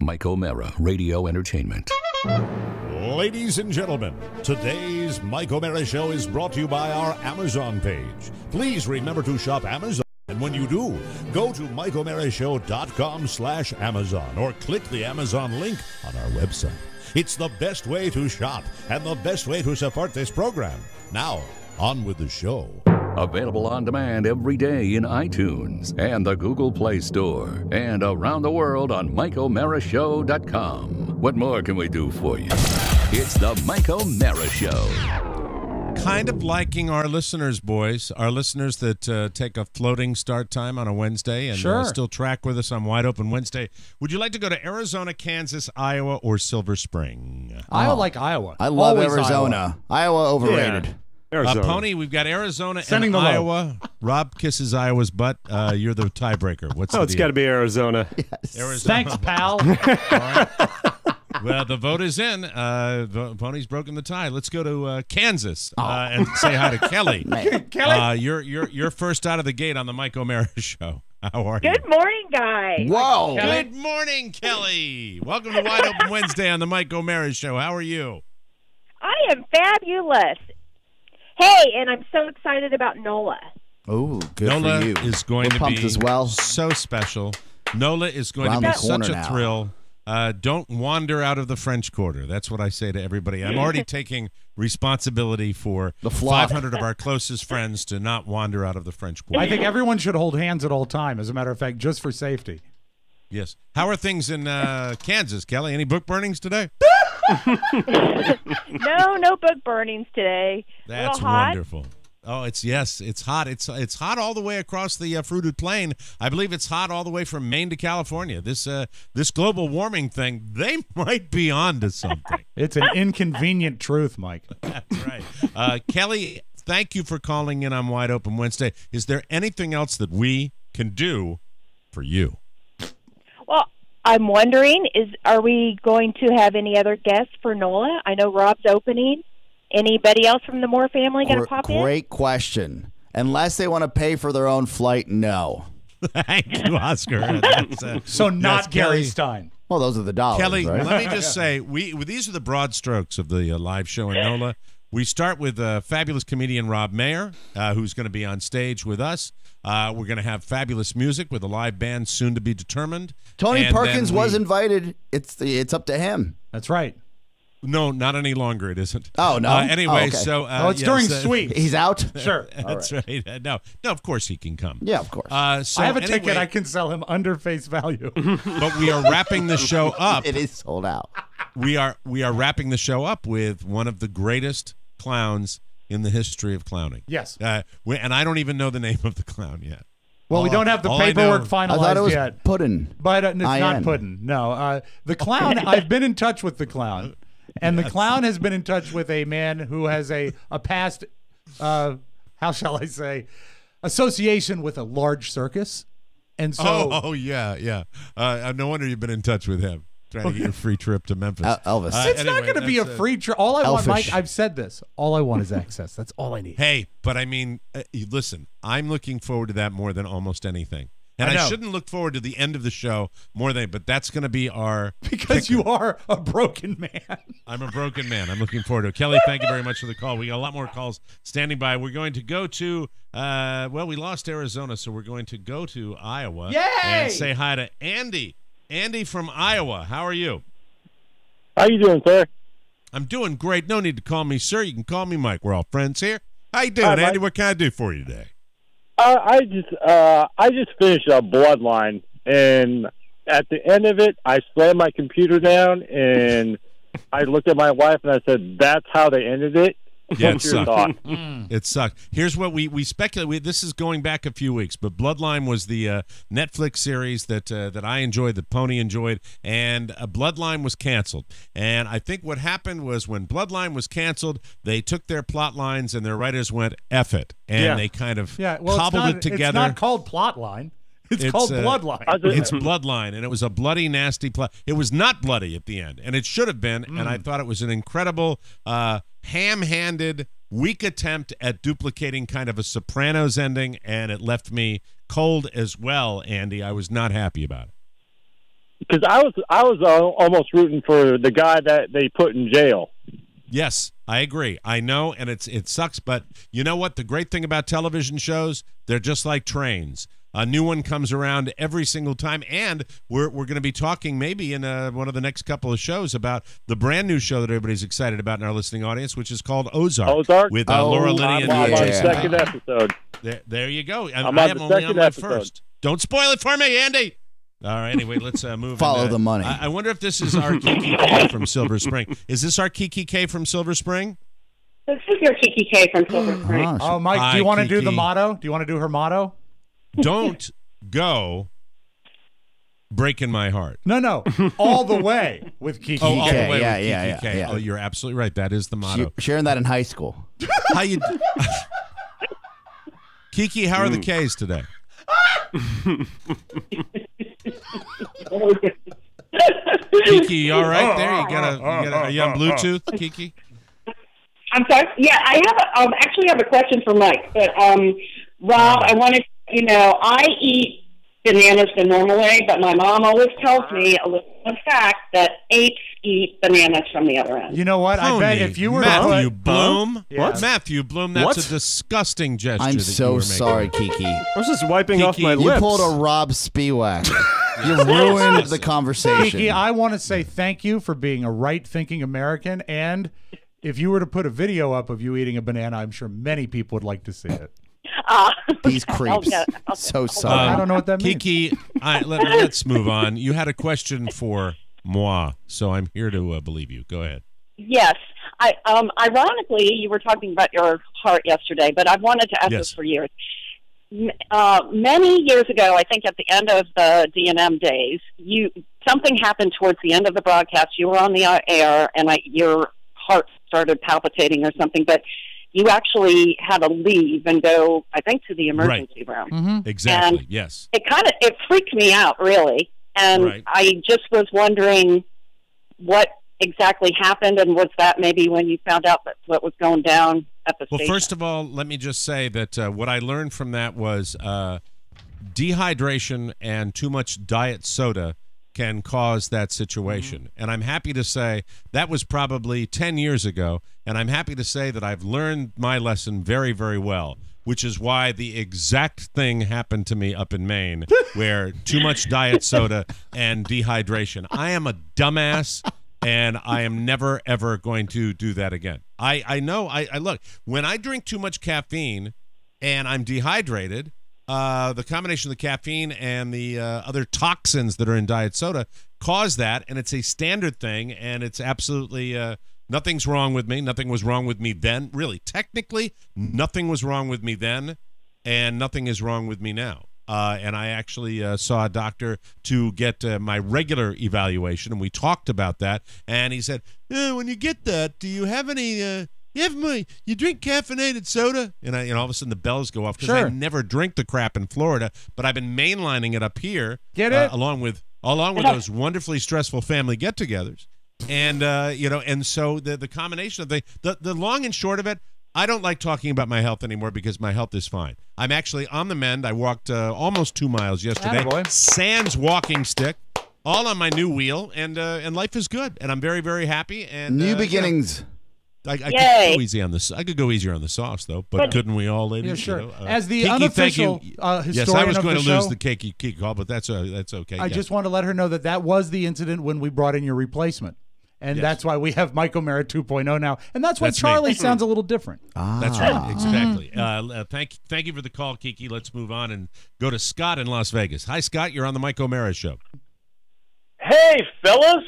Mike O'Mara, Radio Entertainment. Ladies and gentlemen, today's Mike O'Mara Show is brought to you by our Amazon page. Please remember to shop Amazon. And when you do, go to MikeO'MaraShow.com/Amazon or click the Amazon link on our website. It's the best way to shop and the best way to support this program. Now, on with the show. Available on demand every day in iTunes and the Google Play Store and around the world on MikeO'MaraShow.com. What more can we do for you? It's the Mike O'Mara Show. Kind of liking our listeners, boys. Our listeners that take a floating start time on a Wednesday and still track with us on Wide Open Wednesday. Would you like to go to Arizona, Kansas, Iowa, or Silver Spring? I like Iowa. I love Always Arizona. Iowa overrated. Yeah. Pony, we've got Arizona and Iowa. Rob kisses Iowa's butt. You're the tiebreaker. What's the it's deal? got to be Arizona. Yes. Arizona. Thanks, pal. All right. Well, the vote is in. Pony's broken the tie. Let's go to Kansas and say hi to Kelly. Kelly. You're first out of the gate on the Mike O'Mara Show. How are you? Good morning, guys. Whoa. Good morning, Kelly. Welcome to Wide Open Wednesday on the Mike O'Mara Show. How are you? I am fabulous. Hey, and I'm so excited about NOLA. Oh, good NOLA for you. is going We're to pumped be as well. so special. NOLA is going Around to be the corner such a now. thrill. Don't wander out of the French Quarter. That's what I say to everybody. I'm already taking responsibility for The flop. 500 of our closest friends to not wander out of the French Quarter. I think everyone should hold hands at all time, as a matter of fact, just for safety. Yes. How are things in Kansas, Kelly? Any book burnings today? No book burnings today. That's a little hot. wonderful. Oh, it's hot. It's hot all the way across the fruited plain. I believe it's hot all the way from Maine to California. This global warming thing, they might be on to something. It's an inconvenient truth, Mike. That's right. Kelly, thank you for calling in on Wide Open Wednesday. Is there anything else that we can do for you? Well, I'm wondering, are we going to have any other guests for NOLA? I know Rob's opening. Anybody else from the Moore family going to pop in? Great question. Unless they want to pay for their own flight, no. Thank you, Oscar. So not yes, Gary Kelly. Stein. Well, those are the dollars, Kelly, right? let me just say, these are the broad strokes of the live show in NOLA. We start with fabulous comedian Rob Mayer, who's going to be on stage with us. We're going to have fabulous music with a live band soon to be determined. Tony And Perkins then was invited. It's up to him. That's right. No, not any longer. It isn't. Oh, no? Anyway, Oh, okay. so It's during sweep. He's out? Sure. That's right. No, of course he can come. Yeah, of course. So I have a anyway, ticket. I can sell him under face value. But we are wrapping the show up. It is sold out. We are wrapping the show up with one of the greatest clowns in the history of clowning. Yes. And I don't even know the name of the clown yet. Well, we don't have the all I paperwork know- finalized I thought it was yet. Puddin'. But it's not IN. Puddin'. No. The clown, I've been in touch with the clown. And the clown has been in touch with a man who has a past, how shall I say, association with a large circus. And so. Yeah. No wonder you've been in touch with him, trying to get your free trip to Memphis. Elvis. It's not going to be a that's free trip. All I want, Elfish. Mike, I've said this. All I want is access. That's all I need. Hey, but I mean, listen, I'm looking forward to that more than almost anything. And I know. I shouldn't look forward to the end of the show more than, but that's going to be our Because you are a broken man. I'm a broken man. I'm looking forward to it. Kelly, thank you very much for the call. We got a lot more calls standing by. We're going to go to, we lost Arizona, so we're going to go to Iowa. Yay! And say hi to Andy. Andy from Iowa. How are you? How you doing, sir? I'm doing great. No need to call me sir. You can call me Mike. We're all friends here. How you doing, Hi, Andy? Mike. What can I do for you today? I just finished a Bloodline, and at the end of it, I slammed my computer down, and I looked at my wife, and I said, "That's how they ended it." Yeah, What's your thought? It sucked. Here's what we speculate. This is going back a few weeks, but Bloodline was the Netflix series that I enjoyed, that Pony enjoyed, and Bloodline was canceled. And I think what happened was when Bloodline was canceled, they took their plot lines and their writers went, F it. And they kind of cobbled it together. It's not called Plotline. It's called Bloodline. It's Bloodline, and it was a bloody, nasty plot. It was not bloody at the end, and it should have been, and I thought it was an incredible ham-handed, weak attempt at duplicating kind of a Sopranos ending, and it left me cold as well, Andy. I was not happy about it. because I was almost rooting for the guy that they put in jail. Yes, I agree. I know, and it sucks, but you know what? The great thing about television shows, they're just like trains. A new one comes around every single time, and we're going to be talking maybe in one of the next couple of shows about the brand new show that everybody's excited about in our listening audience, which is called Ozark. With Laura Linney and I'm on the Jason second Bateman. episode. There you go. I'm I on am the only on second my episode. first. Don't spoil it for me, Andy. All right. Anyway, let's move. Follow the money. I wonder if this is our Kiki K from Silver Spring. Is this our Kiki K from Silver Spring? This is your Kiki K from Silver Spring. Oh, Mike, Hi, do you want to do the Kiki. motto? Do you want to do her motto? Don't go breaking my heart. No, all the way with Kiki. Oh, all the K, way yeah, with yeah, Kiki K. yeah. Oh, you're absolutely right. That is the motto. Sharing that in high school. How you, Kiki? How are the K's today? Kiki, you all right there? You got are you on Bluetooth, Kiki? I'm sorry. Yeah, I have actually have a question for Mike. But Rob, I wanted I eat bananas the normal way, but my mom always tells me a little fact that apes eat bananas from the other end. You know what? I bet if you were Matthew to put, Bloom, Yeah. Matthew Bloom, that's What? a disgusting gesture. I'm that you so were making. sorry, Kiki. I was just wiping off Kiki, my you You lips. pulled a Rob Spiewak. You ruined the conversation. Kiki, I want to say thank you for being a right-thinking American. And if you were to put a video up of you eating a banana, I'm sure many people would like to see it. These creeps. So sorry. I don't know what that means. Kiki, let's move on. You had a question for moi, so I'm here to believe you. Go ahead. Yes. Ironically, you were talking about your heart yesterday, but I've wanted to ask Yes. this for years. Many years ago, I think at the end of the D&M days, something happened towards the end of the broadcast. You were on the air, and your heart started palpitating or something, but you actually had to leave and go, I think, to the emergency room. Mm-hmm. Exactly. And yes. It freaked me out, really. And Right. I just was wondering what exactly happened, and was that maybe when you found out what was going down at the Well, station? first of all, let me just say that what I learned from that was dehydration and too much diet soda can cause that situation. And I'm happy to say that was probably 10 years ago, and I'm happy to say that I've learned my lesson very, very well, which is why the exact thing happened to me up in Maine, where too much diet soda and dehydration. I am a dumbass, and I am never, ever going to do that again. I know, I look, when I drink too much caffeine and I'm dehydrated, the combination of the caffeine and the other toxins that are in diet soda cause that, and it's a standard thing, and it's absolutely nothing's wrong with me. Nothing was wrong with me then. Really, technically, nothing was wrong with me then, and nothing is wrong with me now. And I actually saw a doctor to get my regular evaluation, and we talked about that. And he said, "When you get that, do you have any? You drink caffeinated soda?" And all of a sudden the bells go off because I Sure. never drink the crap in Florida, but I've been mainlining it up here. Get it? Along with those wonderfully stressful family get-togethers, and and so the combination of the long and short of it. I don't like talking about my health anymore because my health is fine. I'm actually on the mend. I walked almost 2 miles yesterday. Attaboy. Sans walking stick, all on my new wheel, and life is good. And I'm very, very happy. And New beginnings. I could Yay. go easy on this. I could go easier on the sauce, though. But couldn't we all, ladies? Yeah, sure. You know, As the Kiki, unofficial thank you. historian yes, I was of going the to lose show, the Kiki call, but that's okay. I Yeah. just want to let her know that was the incident when we brought in your replacement. And Yes. that's why we have Mike O'Mara 2.0 now. And that's why That's me. Charlie sounds a little different. That's right, exactly. Thank you for the call, Kiki. Let's move on and go to Scott in Las Vegas. Hi, Scott. You're on the Mike O'Mara Show. Hey, fellas.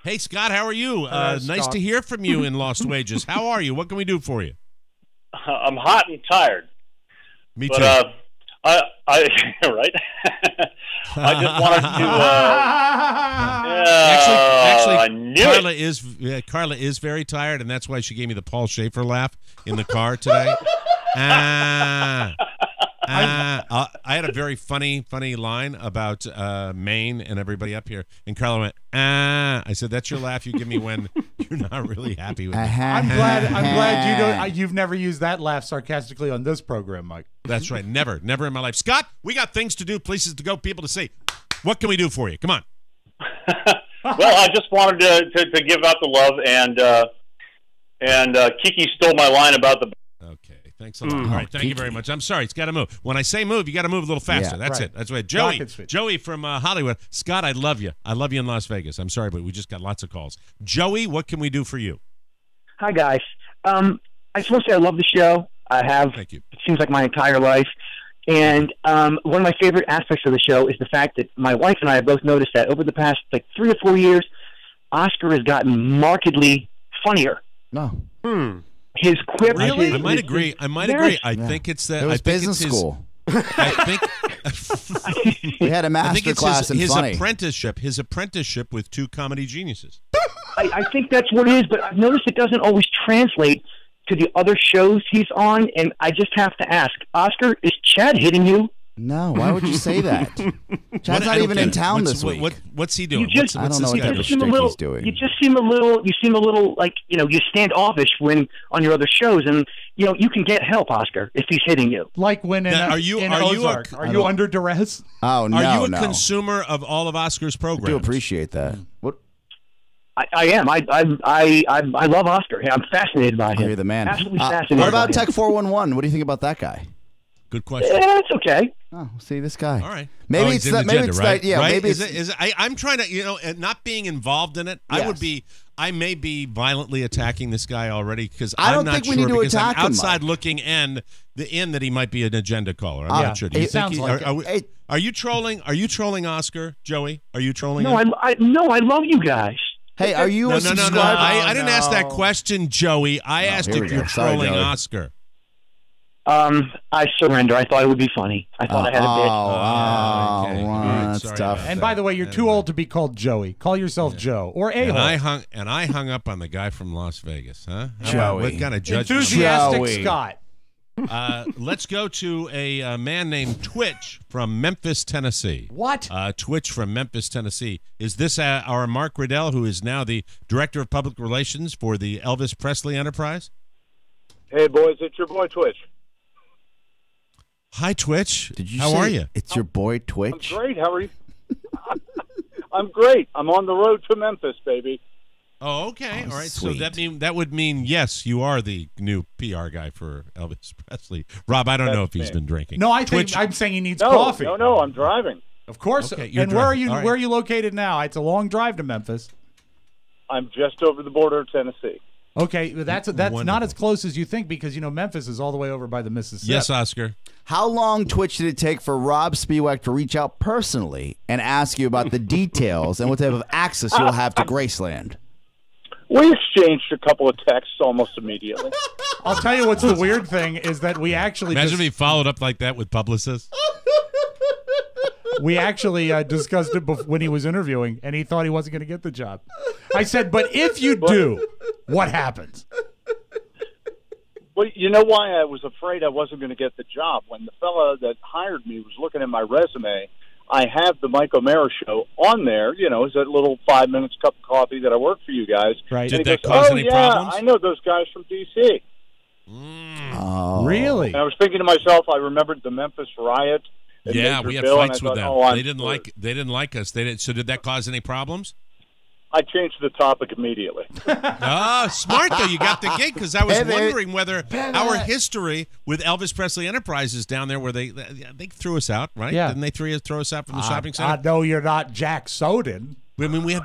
Hey, Scott. How are you? Nice Scott. to hear from you in Lost Wages. How are you? What can we do for you? I'm hot and tired. Me But too. I right. I just wanted to. I knew it. Carla is very tired, and that's why she gave me the Paul Schaefer laugh in the car today. I had a very funny line about Maine and everybody up here, and Carla went, I said, "That's your laugh you give me when you're not really happy with me." I'm glad you've never used that laugh sarcastically on this program, Mike. That's right. Never in my life. Scott, we got things to do, places to go, people to see. What can we do for you? Come on. Well, I just wanted to give out the love, and Kiki stole my line about the. Okay, thanks a lot. All right, thank you very much. I'm sorry, it's got to move. When I say move, you got to move a little faster. Yeah. That's Right. it. That's right. Joey, Rocket switch. Joey from Hollywood. Scott, I love you. I love you in Las Vegas. I'm sorry, but we just got lots of calls. Joey, what can we do for you? Hi, guys. I just want to say I love the show. I have, Thank you. it seems like my entire life. And one of my favorite aspects of the show is the fact that my wife and I have both noticed that over the past 3 or 4 years, Oscar has gotten markedly funnier. No. His quips. I might agree. I think it's that. It was I think business it's his, school. I think. We had a I master think it's class in his funny. apprenticeship with two comedy geniuses. I think that's what it is, but I've noticed it doesn't always translate to the other shows he's on, and I just have to ask, Oscar, is Chad hitting you? No, why would you say that? Chad's not even in town this week. What's he doing? You just- I don't know this what guy type of doing? shtick he's doing. You just seem a little like, you standoffish when on your other shows, and, you can get help, Oscar, if he's hitting you. Like when in, Now, in are you Ozark. Are you under duress? Oh, no, Are you a no. consumer of all of Oscar's I programs? do appreciate that. What? I am. I love Oscar. I'm fascinated by him. You're the man. Absolutely fascinated. What about by him. Tech 411? What do you think about that guy? Good question. It's okay. Oh, see this guy. All right. Maybe Oh, it's he's in that. the Maybe agenda, it's right? that. Yeah. Right? Maybe is it's. it? Is it? I'm trying to, and not being involved in it. Yes. I may be violently attacking this guy already because I don't I'm not think sure we need to because attack I'm him, outside Mike. looking in that he might be an agenda caller. I'm Yeah. not sure. Do you It think sounds like it. are you trolling? Are you trolling Oscar, Joey? Are you trolling? No, him? I love you guys. Hey, are you No, a no, no, subscriber? no. I didn't ask that question, Joey. I asked here if we you're go. Sorry, trolling Joey. Oscar. I surrender. I thought it would be funny. I thought I had a bit. okay. Oh, All right, that's sorry tough. about And by the way, you're too old to be called Joey. Call yourself Joe or And I A-hole. hung up on the guy from Las Vegas, huh? Joey. What kind of judgment? Enthusiastic Joey. Scott. Let's go to a man named Twitch from Memphis, Tennessee. What? Twitch from Memphis, Tennessee. Is this our Mark Riddell, who is now the Director of Public Relations for the Elvis Presley Enterprise? Hey, boys, it's your boy Twitch. Hi, Twitch. Did you How say are you? It's your boy I'm Twitch. great. How are you? I'm great. I'm on the road to Memphis, baby. Oh, okay. Oh, All right. sweet. So that would mean yes, you are the new PR guy for Elvis Presley. Rob, I don't know if he's me. been drinking. No, I think Twitch. I'm saying he needs No, coffee. no, I'm driving. Of course. Okay, you're and where are driving. you? All right. Where are you located now? It's a long drive to Memphis. I'm just over the border of Tennessee. Okay, that's not Wonderful. as close as you think because Memphis is all the way over by the Mississippi. Yes, Oscar. How long, Twitch, did it take for Rob Spiewak to reach out personally and ask you about the details and what type of access you'll have to Graceland? We exchanged a couple of texts almost immediately. I'll tell you what's the weird thing is that we actually Imagine if he followed up like that with publicists. discussed it when he was interviewing, and he thought he wasn't going to get the job. I said, but if you do, what happens? Well, you know why I was afraid I wasn't going to get the job? When the fella that hired me was looking at my resume, I have the Mike O'Mara show on there. It's that little 5 minutes cup of coffee that I work for you guys. Right. And Did he that goes, cause oh, any yeah, problems? I know those guys from D.C. Oh. Really? And I was thinking to myself, I remembered the Memphis riot. and Yeah, Major we had Bill, and I fights with thought, them. oh, I'm They didn't like us. They didn't. So did that cause any problems? I changed the topic immediately. Oh, smart though. You got the gig because I was Pivot. wondering whether our history with Elvis Presley Enterprises down there, where they threw us out, right? Yeah. Didn't they throw us out from the shopping center? I know you're not Jack Soden. I mean, we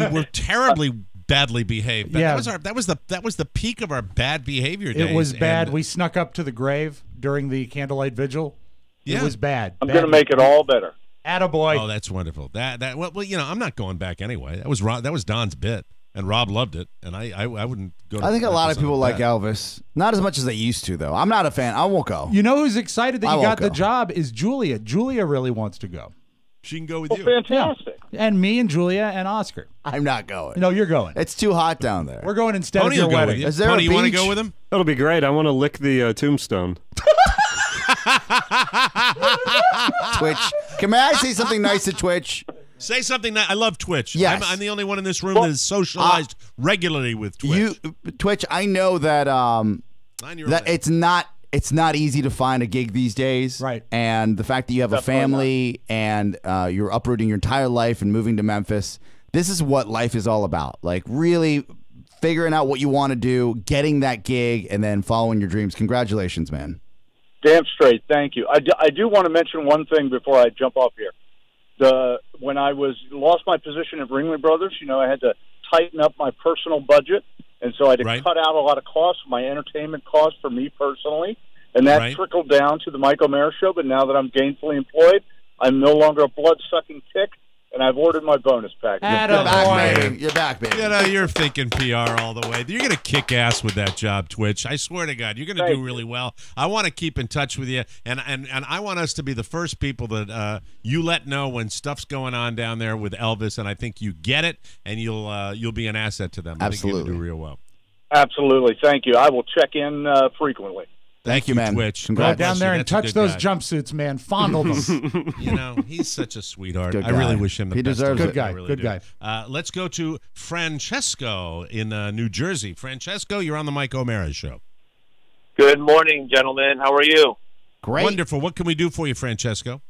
were terribly badly behaved. Yeah. That was the peak of our bad behavior days. It was bad. and- We snuck up to the grave during the candlelight vigil. Yeah. It was bad. I'm going to make it all better. Attaboy. Oh, that's wonderful. Well, I'm not going back anyway. That was Don's bit, and Rob loved it, and I wouldn't go. I think a lot of Memphis on people like that. Elvis. Not as much as they used to, though. I'm not a fan. I won't go. You know who's excited that I you won't got the go. job is Julia. Julia really wants to go. She can go with Well, you. fantastic. And me and Julia and Oscar. I'm not going. No, you're going. It's too hot down there. We're going instead Pony of will your go with wedding. you. Is there Pony, a you want to beach? go with him? That'll be great. I want to lick the tombstone. Twitch. Can I say something nice to Twitch? Say something. I love Twitch. Yes. I'm the only one in this room that is socialized regularly with Twitch. Twitch, I know that 9-year-old that man. it's not easy to find a gig these days. Right. And the fact that you have a Definitely family and you're uprooting your entire life and moving to Memphis, this is what life is all about. Like really figuring out what you want to do, getting that gig, and then following your dreams. Congratulations, man. Damn straight. Thank you. I do want to mention one thing before I jump off here. When I lost my position at Ringling Brothers, I had to tighten up my personal budget, and so I had to cut out a lot of costs, my entertainment costs for me personally, and that trickled down to the Mike O'Mara Show. But now that I'm gainfully employed, I'm no longer a blood-sucking tick, and I've ordered my bonus package. You're back, baby. You're back, baby. You're thinking PR all the way. You're going to kick ass with that job, Twitch. I swear to God, you're going to do really well. I want to keep in touch with you, and I want us to be the first people that you let know when stuff's going on down there with Elvis, and I think you get it, and you'll be an asset to them. I think you're going to do real well. Absolutely. Thank you. I will check in frequently. Thank you, man. Twitch. Go down there and touch those jumpsuits, man. Fondle them. He's such a sweetheart. Good I guy. really wish him the He best. deserves Good it. guy. I really Good do. guy. Let's go to Francesco in New Jersey. Francesco, you're on the Mike O'Mara Show. Good morning, gentlemen. How are you? Great. Wonderful. What can we do for you, Francesco?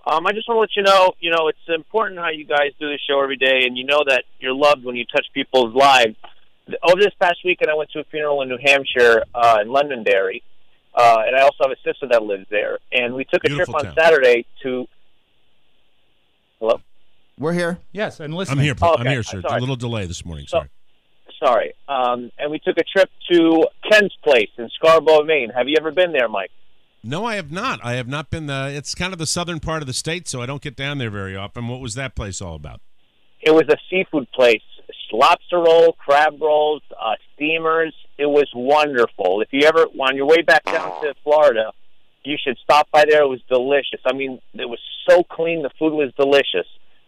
I just want to let you know, it's important how you guys do the show every day, and you know that you're loved when you touch people's lives. Over this past weekend, I went to a funeral in New Hampshire, in Londonderry, and I also have a sister that lives there. And we took a trip on Saturday to... Hello? We're here. Yes, and listen. I'm here. Oh, okay. I'm here, sir. A little delay this morning. Sorry. Sorry. And we took a trip to Ken's place in Scarborough, Maine. Have you ever been there, Mike? No, I have not. I have not been. It's kind of the southern part of the state, so I don't get down there very often. What was that place all about? It was a seafood place. Lobster roll, crab rolls, steamers. It was wonderful. If you ever, on your way back down to Florida, you should stop by there. It was delicious. I mean, it was so clean. The food was delicious.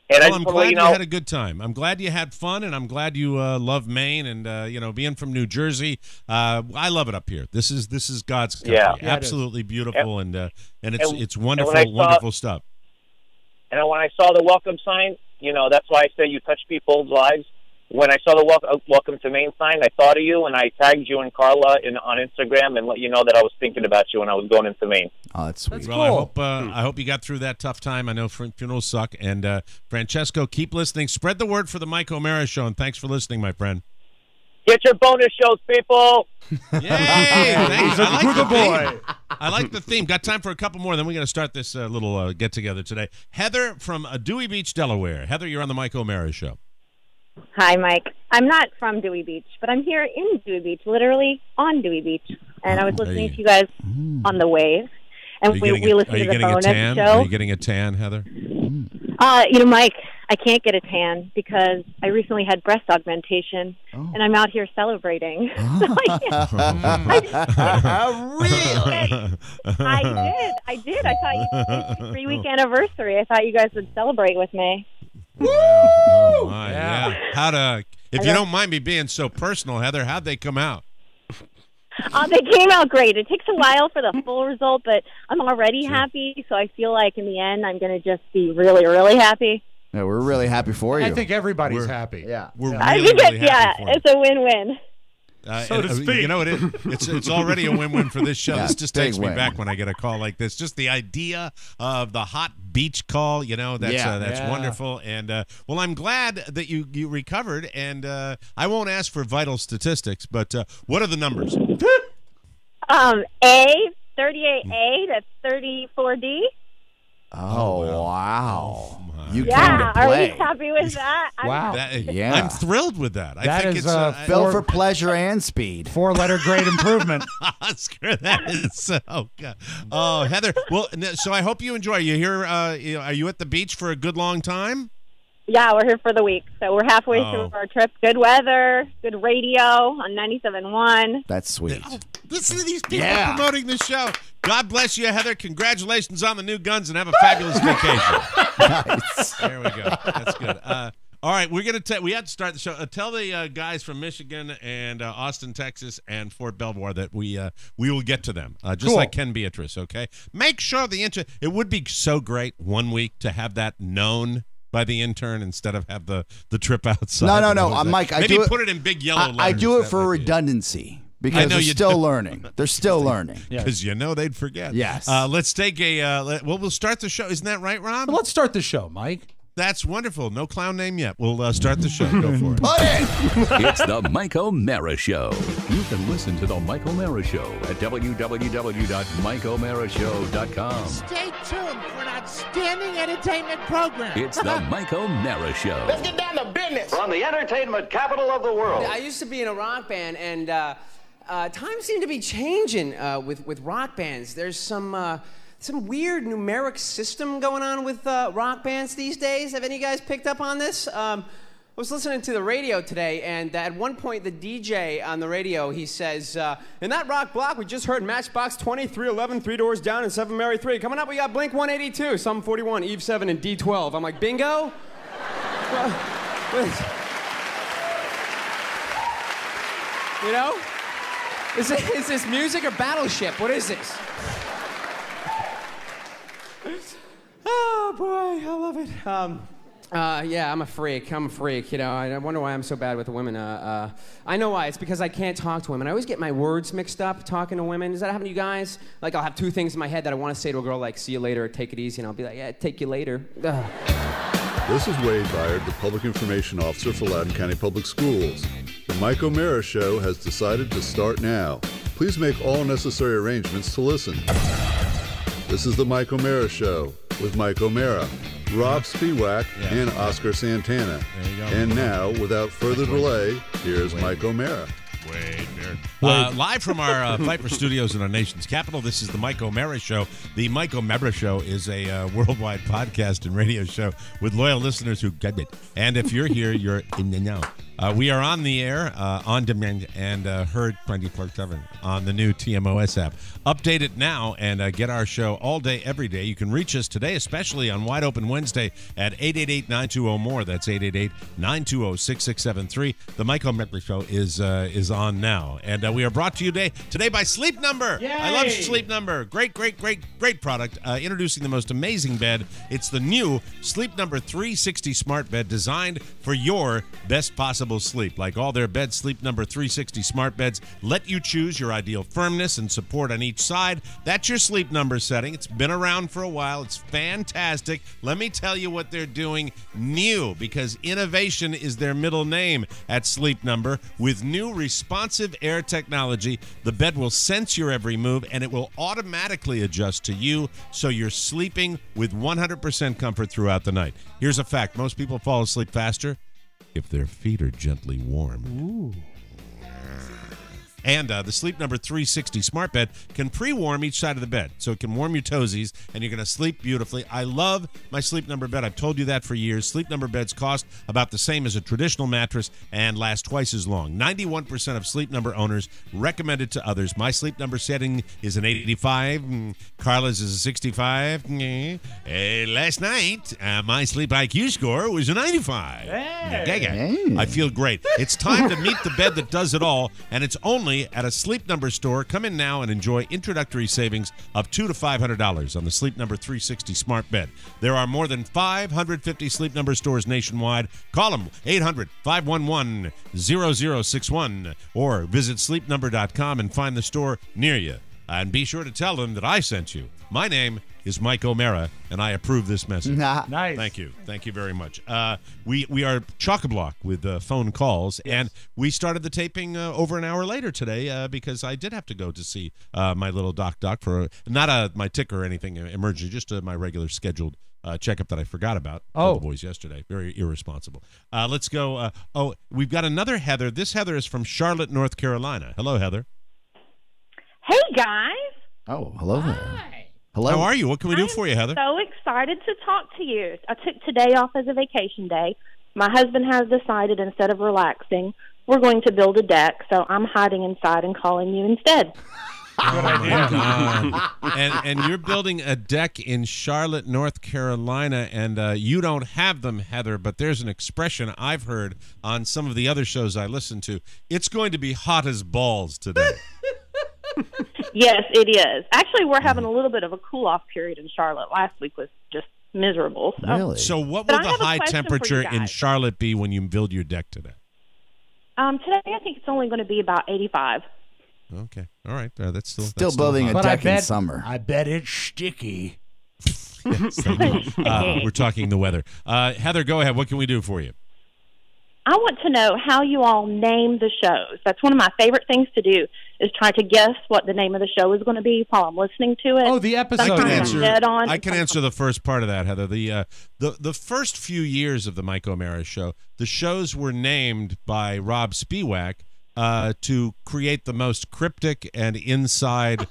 And I'm glad you had a good time. I'm glad you had fun, and I'm glad you love Maine. And being from New Jersey, I love it up here. This is God's country. Yeah, absolutely beautiful, and it's wonderful, wonderful stuff. And when I saw the welcome sign, that's why I say you touch people's lives. When I saw the welcome to Maine sign, I thought of you, and I tagged you and Carla on Instagram and let you know that I was thinking about you when I was going into Maine. Oh, that's sweet. Well, I hope you got through that tough time. I know funerals suck. And Francesco, keep listening. Spread the word for the Mike O'Mara Show, and thanks for listening, my friend. Get your bonus shows, people. Yay! Thanks. He's a good boy. I like the theme. Got time for a couple more, then we're going to start this little get-together today. Heather from Dewey Beach, Delaware. Heather, you're on the Mike O'Mara Show. Hi, Mike. I'm not from Dewey Beach, but I'm here in Dewey Beach, literally on Dewey Beach. And I was listening to you guys on the wave. And we listened to the bonus show. Are you getting a tan, Heather? Mike, I can't get a tan because I recently had breast augmentation, and I'm out here celebrating. Really? I did. I thought it's your 3-week anniversary. I thought you guys would celebrate with me. Woo! Oh, my, yeah. If you don't mind me being so personal, Heather, how'd they come out? They came out great. It takes a while for the full result, but I'm already happy, so I feel like in the end I'm going to just be really, really happy. Yeah, we're really happy for you. I think everybody's happy. Yeah. We're I really, think really happy for you. it's a win-win. So to speak. You know, it's already a win-win for this show. Yeah, this just takes me win. back when I get a call like this. Just the idea of the hot beach call, that's wonderful. And I'm glad that you recovered. And I won't ask for vital statistics, but what are the numbers? A 38A to 34D. Oh, wow. You came Yeah, to are play. we happy with that? Wow. Yeah. I'm thrilled with that. I That think is, it's Fell for pleasure and speed. 4-letter grade improvement. Screw that. Oh, Heather. Well, so I hope you enjoy. You here? Are you at the beach for a good long time? Yeah, we're here for the week. So we're halfway through our trip. Good weather, good radio on 97.1. That's sweet. Listen to these people promoting the show. God bless you, Heather. Congratulations on the new guns and have a fabulous vacation. Nice. There we go. That's good. All right, we have to start the show. Tell the guys from Michigan and Austin, Texas, and Fort Belvoir that we will get to them, just like Ken Beatrice. Okay, make sure it would be so great one week to have that known by the intern instead of have the trip outside. No, Mike. Maybe put it in in big yellow letters. I do it for redundancy. Because they're still learning. They're still learning. Because they'd forget. Yes. Let's take we'll start the show. Isn't that right, Rob? Well, let's start the show, Mike. That's wonderful. No clown name yet. We'll start the show. Go for it. It's the Mike O'Mara Show. You can listen to the Mike O'Mara Show at www.mikeomarashow.com. Stay tuned for an outstanding entertainment program. It's the Mike O'Mara Show. Let's get down to business. From the entertainment capital of the world. I used to be in a rock band, and times seem to be changing with rock bands. There's some weird numeric system going on with rock bands these days. Have any of you guys picked up on this? I was listening to the radio today, and at one point the DJ on the radio, he says, in that rock block, we just heard Matchbox 20, 311, 3 Doors Down, and 7 Mary 3. Coming up, we got Blink 182, Sum 41, Eve 7, and D12. I'm like, bingo? You know? Is this music or Battleship? What is this? Oh, boy, I love it. Yeah, I'm a freak. You know, I wonder why I'm so bad with the women. I know why. It's because I can't talk to women. I always get my words mixed up talking to women. Does that happen to you guys? Like, I'll have two things in my head that I want to say to a girl, like, see you later, or take it easy, and I'll be like, yeah, take you later. Ugh. This is Wade Byard, the Public Information Officer for Loudoun County Public Schools. The Mike O'Mara Show has decided to start now. Please make all necessary arrangements to listen. This is the Mike O'Mara Show with Mike O'Mara, Rob Spiewak, and Oscar Santana. There you go. And now, without further delay, here's Mike O'Mara. Live from our Viper Studios in our nation's capital, this is the Mike O'Mara Show. The Mike O'Mara Show is a worldwide podcast and radio show with loyal listeners who get it. And if you're here, you're in the know. We are on the air, on demand, and heard 24/7 on the new TMOS app. Update it now and get our show all day, every day. You can reach us today, especially on Wide Open Wednesday at 888-920-MORE. That's 888-920-6673. The Mike O'Mara Show is on now. And we are brought to you today by Sleep Number. Yay! I love Sleep Number. Great product. Introducing the most amazing bed. It's the new Sleep Number 360 smart bed designed for your best possible sleep. Like all their beds, Sleep Number 360 smart beds let you choose your ideal firmness and support on each side. That's your Sleep Number setting. It's been around for a while. It's fantastic. Let me tell you what they're doing new, because innovation is their middle name at Sleep Number. With new responsive air technology, the bed will sense your every move and it will automatically adjust to you, so you're sleeping with 100% comfort throughout the night. Here's a fact. Most people fall asleep faster if their feet are gently warmed. Ooh. And the Sleep Number 360 smart bed can pre-warm each side of the bed, so it can warm your toesies, and you're going to sleep beautifully. I love my Sleep Number bed. I've told you that for years. Sleep Number beds cost about the same as a traditional mattress and last twice as long. 91% of Sleep Number owners recommend it to others. My Sleep Number setting is an 85. Carla's is a 65. Last night, my Sleep IQ score was a 95. Hey. I feel great. It's time to meet the bed that does it all, and it's only at a Sleep Number store. Come in now and enjoy introductory savings of $200 to $500 on the Sleep Number 360 smart bed. There are more than 550 Sleep Number stores nationwide. Call them 800-511-0061 or visit sleepnumber.com and find the store near you. And be sure to tell them that I sent you. My name is Mike O'Mara, and I approve this message. Nice. Thank you. Thank you very much. We are chock-a-block with phone calls, and we started the taping over an hour later today because I did have to go to see my little doc for not my tick or anything emergency, just my regular scheduled checkup that I forgot about. Told the boys yesterday. Very irresponsible. Let's go. We've got another Heather. This Heather is from Charlotte, North Carolina. Hello, Heather. Hey, guys. Oh, hello there. Hello. How are you? What can we do for you, Heather? So excited to talk to you. I took today off as a vacation day. My husband has decided instead of relaxing, we're going to build a deck, so I'm hiding inside and calling you instead. Good idea. And you're building a deck in Charlotte, North Carolina, and you don't have them, Heather, but there's an expression I've heard on some of the other shows I listen to. It's going to be hot as balls today. Yes, it is. Actually, we're having a little bit of a cool-off period in Charlotte. Last week was just miserable. So. Really? So what will the high temperature in Charlotte be when you build your deck today? Today, I think it's only going to be about 85. Okay. All right. That's still building a deck in summer. I bet it's sticky. Yes, thank you. We're talking the weather. Heather, go ahead. What can we do for you? I want to know how you all name the shows. That's one of my favorite things to do, is try to guess what the name of the show is going to be while I'm listening to it. Oh, the episode. I can answer the first part of that, Heather. The first few years of the Mike O'Mara show, the shows were named by Rob Spiewak to create the most cryptic and inside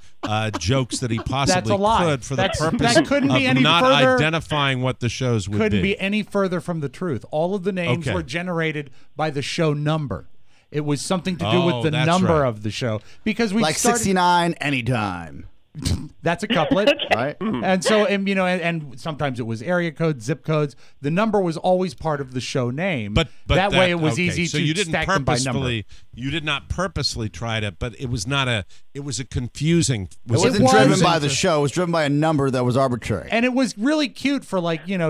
jokes that he possibly could for the purpose of not identifying what the shows would be. Couldn't be any further from the truth. All of the names were generated by the show number. It was something to do with the number of the show, because we started 69 anytime. That's a couplet, right? And so, and sometimes it was area codes, zip codes. The number was always part of the show name, but that way it was easy so to you didn't stack them by number. You did not purposely try to, but it was not a. It was a confusing. It wasn't driven by the show. It was driven by a number that was arbitrary, and it was really cute for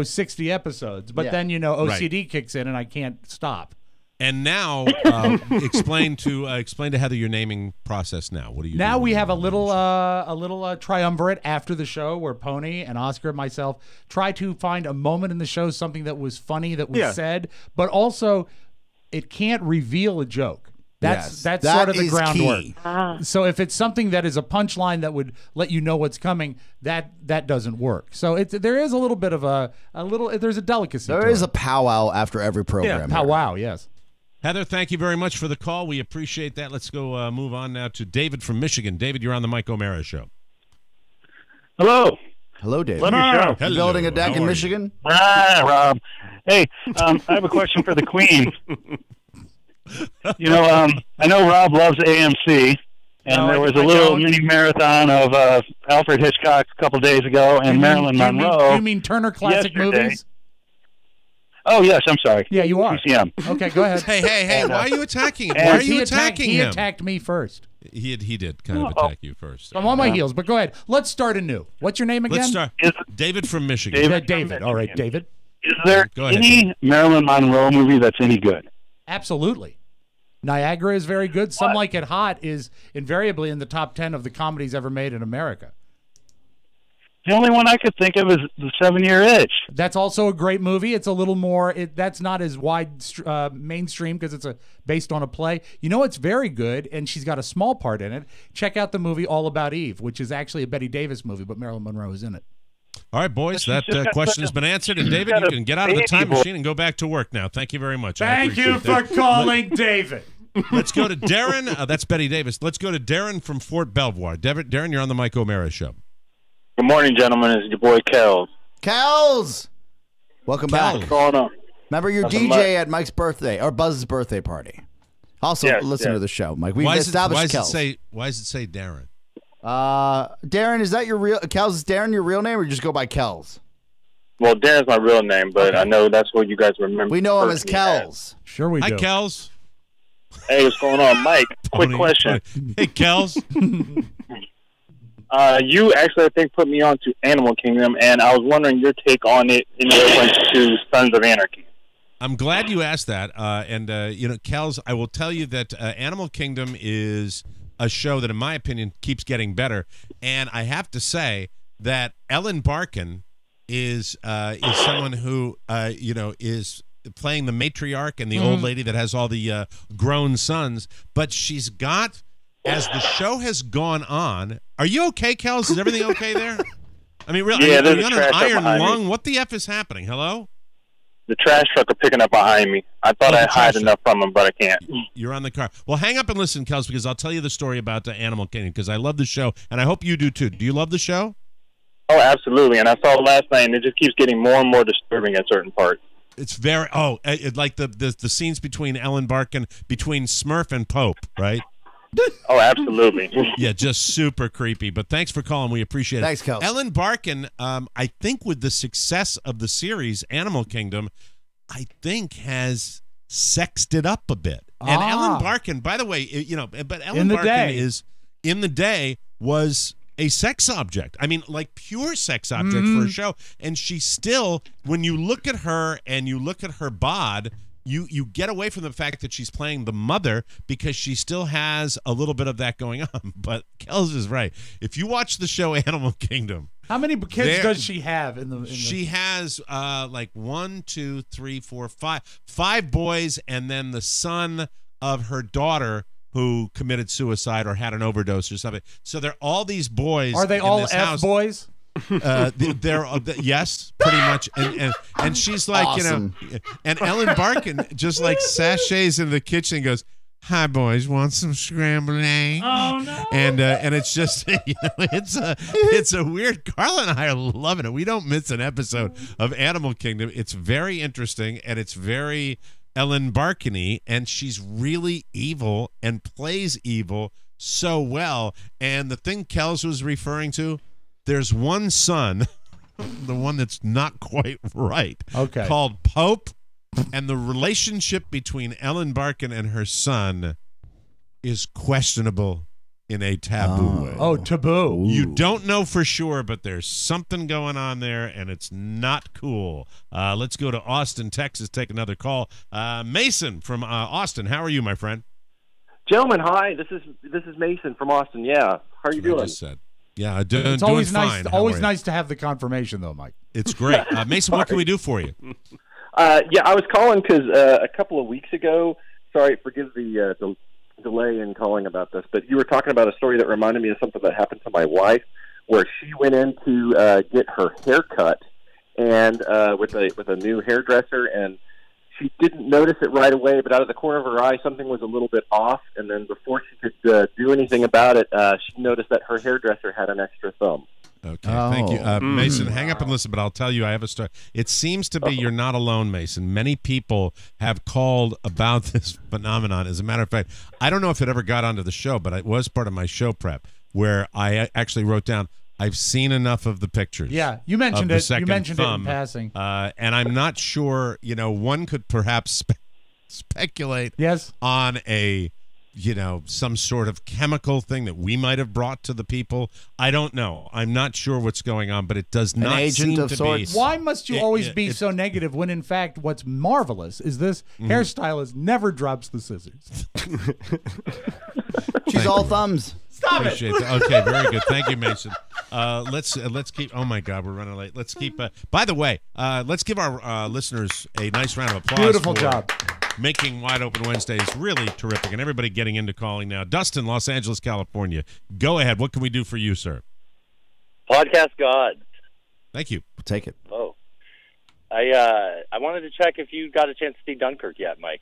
60 episodes. But then OCD kicks in, and I can't stop. And now, explain to Heather your naming process. Now, what do you? Now we have a little triumvirate after the show where Pony and Oscar and myself try to find a moment in the show, something that was funny that was said, but also it can't reveal a joke. That's that sort of the groundwork. Key. So if it's something that is a punchline that would let you know what's coming, that doesn't work. So there is a little bit of there's a delicacy. There is a powwow after every program. Yeah, powwow, yes. Heather, thank you very much for the call. We appreciate that. Let's go move on now to David from Michigan. David, you're on the Mike O'Mara Show. Hello. Hello, David. Love your show. Hello. Building a deck in Michigan? Rob. Hey, I have a question for the Queen. I know Rob loves AMC, and there was a little mini marathon of Alfred Hitchcock a couple days ago and Marilyn Monroe. You mean Turner Classic Movies? Oh, yes, I'm sorry. Yeah, you are. TCM. Okay, go ahead. Hey, why are you attacking him? Why are you attacking him? He attacked me first. He did kind of attack you first. I'm on my heels, but go ahead. Let's start anew. What's your name again? Let's start. David from Michigan. David. All right, David. Is there any Marilyn Monroe movie that's any good? Absolutely. Niagara is very good. Some Like It Hot is invariably in the top 10 of the comedies ever made in America. The only one I could think of is The 7-Year Itch. That's also a great movie. It's a little more. That's not as wide mainstream because it's based on a play. You know, it's very good, and she's got a small part in it. Check out the movie All About Eve, which is actually a Betty Davis movie, but Marilyn Monroe is in it. All right, boys, that question has been answered. And David, you can get out of the time machine and go back to work now. Thank you very much. Thank you for calling David. Let's go to Darren. That's Betty Davis. Let's go to Darren from Fort Belvoir. Darren, you're on the Mike O'Mara Show. Good morning, gentlemen. It's your boy, Kels. Kels! Welcome back. What's going on? Remember, you're DJ at Mike's birthday, or Buzz's birthday party. Also, listen to the show, Mike. We've established Kels. Why does it say Darren? Darren, is that your real... Kels, is Darren your real name, or you just go by Kels? Well, Darren's my real name, but I know that's what you guys remember. We know him as Kels. Sure we do. Hi, Kels. Hey, what's going on? Mike, quick question. Hey, Kels. You actually, I think, put me on to Animal Kingdom, and I was wondering your take on it in reference to Sons of Anarchy. I'm glad you asked that. Kels, I will tell you that Animal Kingdom is a show that, in my opinion, keeps getting better. And I have to say that Ellen Barkin is someone who, is playing the matriarch and the old lady that has all the grown sons. But she's got... As the show has gone on, are you okay, Kels? Is everything okay there? I mean, really, are you on an iron lung? What the F is happening? Hello? The trash truck are picking up behind me. I thought I'd hide enough from them, but I can't. You're on the car. Well, hang up and listen, Kels, because I'll tell you the story about the Animal Kingdom, because I love the show, and I hope you do too. Do you love the show? Oh, absolutely. And I saw it last night, and it just keeps getting more and more disturbing at certain parts. It's very like the scenes between Ellen Barkin, between Smurf and Pope, right? Oh, absolutely. Yeah, just super creepy. But thanks for calling. We appreciate it. Thanks, Kels. Ellen Barkin, I think with the success of the series Animal Kingdom, I think has sexed it up a bit. And Ellen Barkin, by the way, but Ellen Barkin is in the day was a sex object. I mean, like pure sex object for a show. And she still, when you look at her and you look at her bod, you get away from the fact that she's playing the mother because she still has a little bit of that going on. But Kels is right. If you watch the show Animal Kingdom, How many kids does she have in the? She has like 5 boys, and then the son of her daughter who committed suicide or had an overdose or something. So they're all these boys. Are they in all this F house. boys? They're yes, pretty much, and she's like, Awesome. and Ellen Barkin just like sachets into the kitchen and goes, "Hi boys, want some scrambled eggs?" Oh no! And it's just it's a weird. Carla and I are loving it. We don't miss an episode of Animal Kingdom. It's very interesting and it's very Ellen Barkin-y, and she's really evil and plays evil so well. And the thing Kels was referring to. There's one son, the one that's not quite right, called Pope, and the relationship between Ellen Barkin and her son is questionable in a taboo way. Oh, taboo. You don't know for sure, but there's something going on there, and it's not cool. Let's go to Austin, Texas, take another call. Mason from Austin, how are you, my friend? Gentlemen, hi. This is Mason from Austin. Yeah, how are you doing? I just said. Yeah, doing it's always doing nice. fine. Always nice to have the confirmation, though, Mike. It's great, Mason. What can we do for you? Yeah, I was calling because a couple of weeks ago. Sorry, forgive the delay in calling about this, but you were talking about a story that reminded me of something that happened to my wife, where she went in to get her hair cut, and with a new hairdresser, and she didn't notice it right away, but out of the corner of her eye, something was a little bit off. And then before she could do anything about it, she noticed that her hairdresser had an extra thumb. Okay, thank you. Mason, hang up and listen, but I'll tell you, I have a story. It seems to be you're not alone, Mason. Many people have called about this phenomenon. As a matter of fact, I don't know if it ever got onto the show, but it was part of my show prep, where I actually wrote down, I've seen enough of the pictures. Yeah, you mentioned it. You mentioned thumb, it in passing. And I'm not sure, one could perhaps speculate on a, some sort of chemical thing that we might have brought to the people. I don't know. I'm not sure what's going on, but it does not seem to be. Why must you always be so negative when, in fact, what's marvelous is this hairstylist never drops the scissors. She's all thumbs. Stop Appreciate it. That. Okay, very good. Thank you, Mason. Let's keep. Oh my God, we're running late. Let's keep. By the way, let's give our listeners a nice round of applause. Beautiful for job. Making Wide Open Wednesdays really terrific, and everybody getting into calling now. Dustin, Los Angeles, California. Go ahead. What can we do for you, sir? Podcast gods. Thank you. We'll take it. Oh, I wanted to check if you got a chance to see Dunkirk yet, Mike.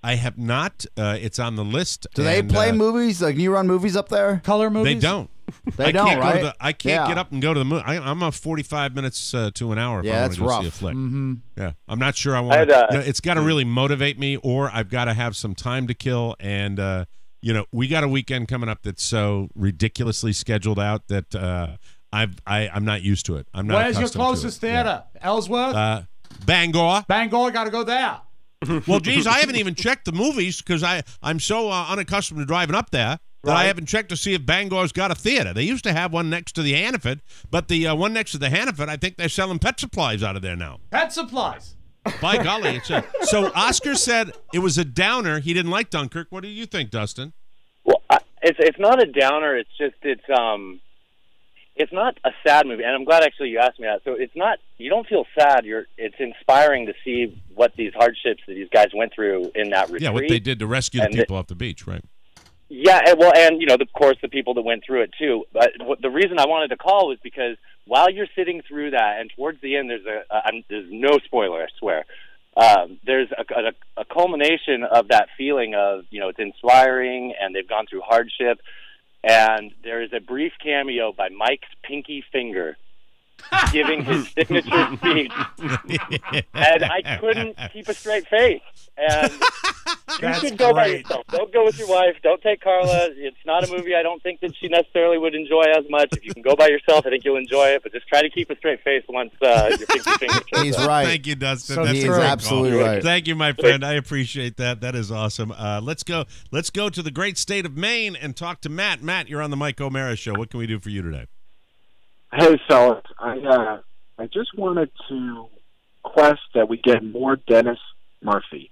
I have not. It's on the list. Do they play movies? Like, you run movies up there? Color movies? They don't. They don't, right? I can't get up and go to the movie. I'm a 45 minutes to an hour if I want to go see a flick. Mm-hmm. Yeah, I'm not sure I want to. It's got to really motivate me, or I've got to have some time to kill. And, we got a weekend coming up that's so ridiculously scheduled out that I'm not used to it. I'm not. Where's your closest theater? Yeah. Ellsworth? Bangor. Bangor, got to go there. Well, geez, I haven't even checked the movies because I'm so unaccustomed to driving up there that I haven't checked to see if Bangor's got a theater. They used to have one next to the Hannaford, but the one next to the Hannaford, I think they're selling pet supplies out of there now. Pet supplies? By golly. So Oscar said it was a downer. He didn't like Dunkirk. What do you think, Dustin? Well, it's not a downer. It's just it's not a sad movie, and I'm glad actually you asked me that. So it's not. You don't feel sad. It's inspiring to see what these hardships that these guys went through in that retreat. Yeah, what they did to rescue the people off the beach, right? Yeah, and of course the people that went through it too. But the reason I wanted to call was because while you're sitting through that, and towards the end, there's no spoiler, I swear. There's a culmination of that feeling of it's inspiring, and they've gone through hardship. And there is a brief cameo by Mike's pinky finger giving his signature speech. And I couldn't keep a straight face. And you should go by yourself. Don't go with your wife. Don't take Carla. It's not a movie I don't think that she necessarily would enjoy as much. If you can go by yourself, I think you'll enjoy it. But just try to keep a straight face once your pinky finger shows He's up. right. Thank you, Dustin. So That's he's absolutely right. Thank you, my friend. I appreciate that. That is awesome. Let's go to the great state of Maine and talk to Matt. Matt, you're on the Mike O'Mara Show. What can we do for you today? Hey, fellas. I just wanted to request that we get more Dennis Murphy.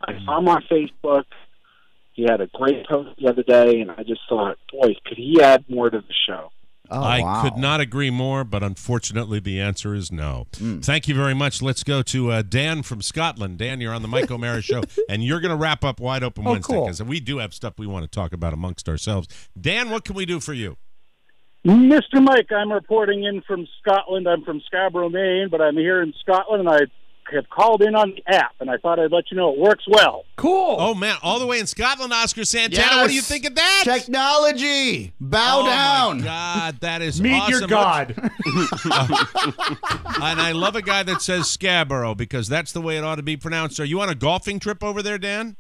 I saw him on Facebook. He had a great post the other day, and I just thought, boy, could he add more to the show? I could not agree more, but unfortunately the answer is no. Thank you very much. Let's go to Dan from Scotland. Dan, you're on the Mike O'Mara Show, and you're going to wrap up Wide Open Wednesday because we do have stuff we want to talk about amongst ourselves. Dan, what can we do for you? Mr. Mike, I'm reporting in from Scotland. I'm from Scarborough, Maine, but I'm here in Scotland, and I have called in on the app, and I thought I'd let you know it works well. Cool. Oh, man, all the way in Scotland, Oscar Santana. What do you think of that? Technology. Bow down. Oh, my God, that is Meet awesome. your God. And I love a guy that says Scarborough because that's the way it ought to be pronounced. Are you on a golfing trip over there, Dan?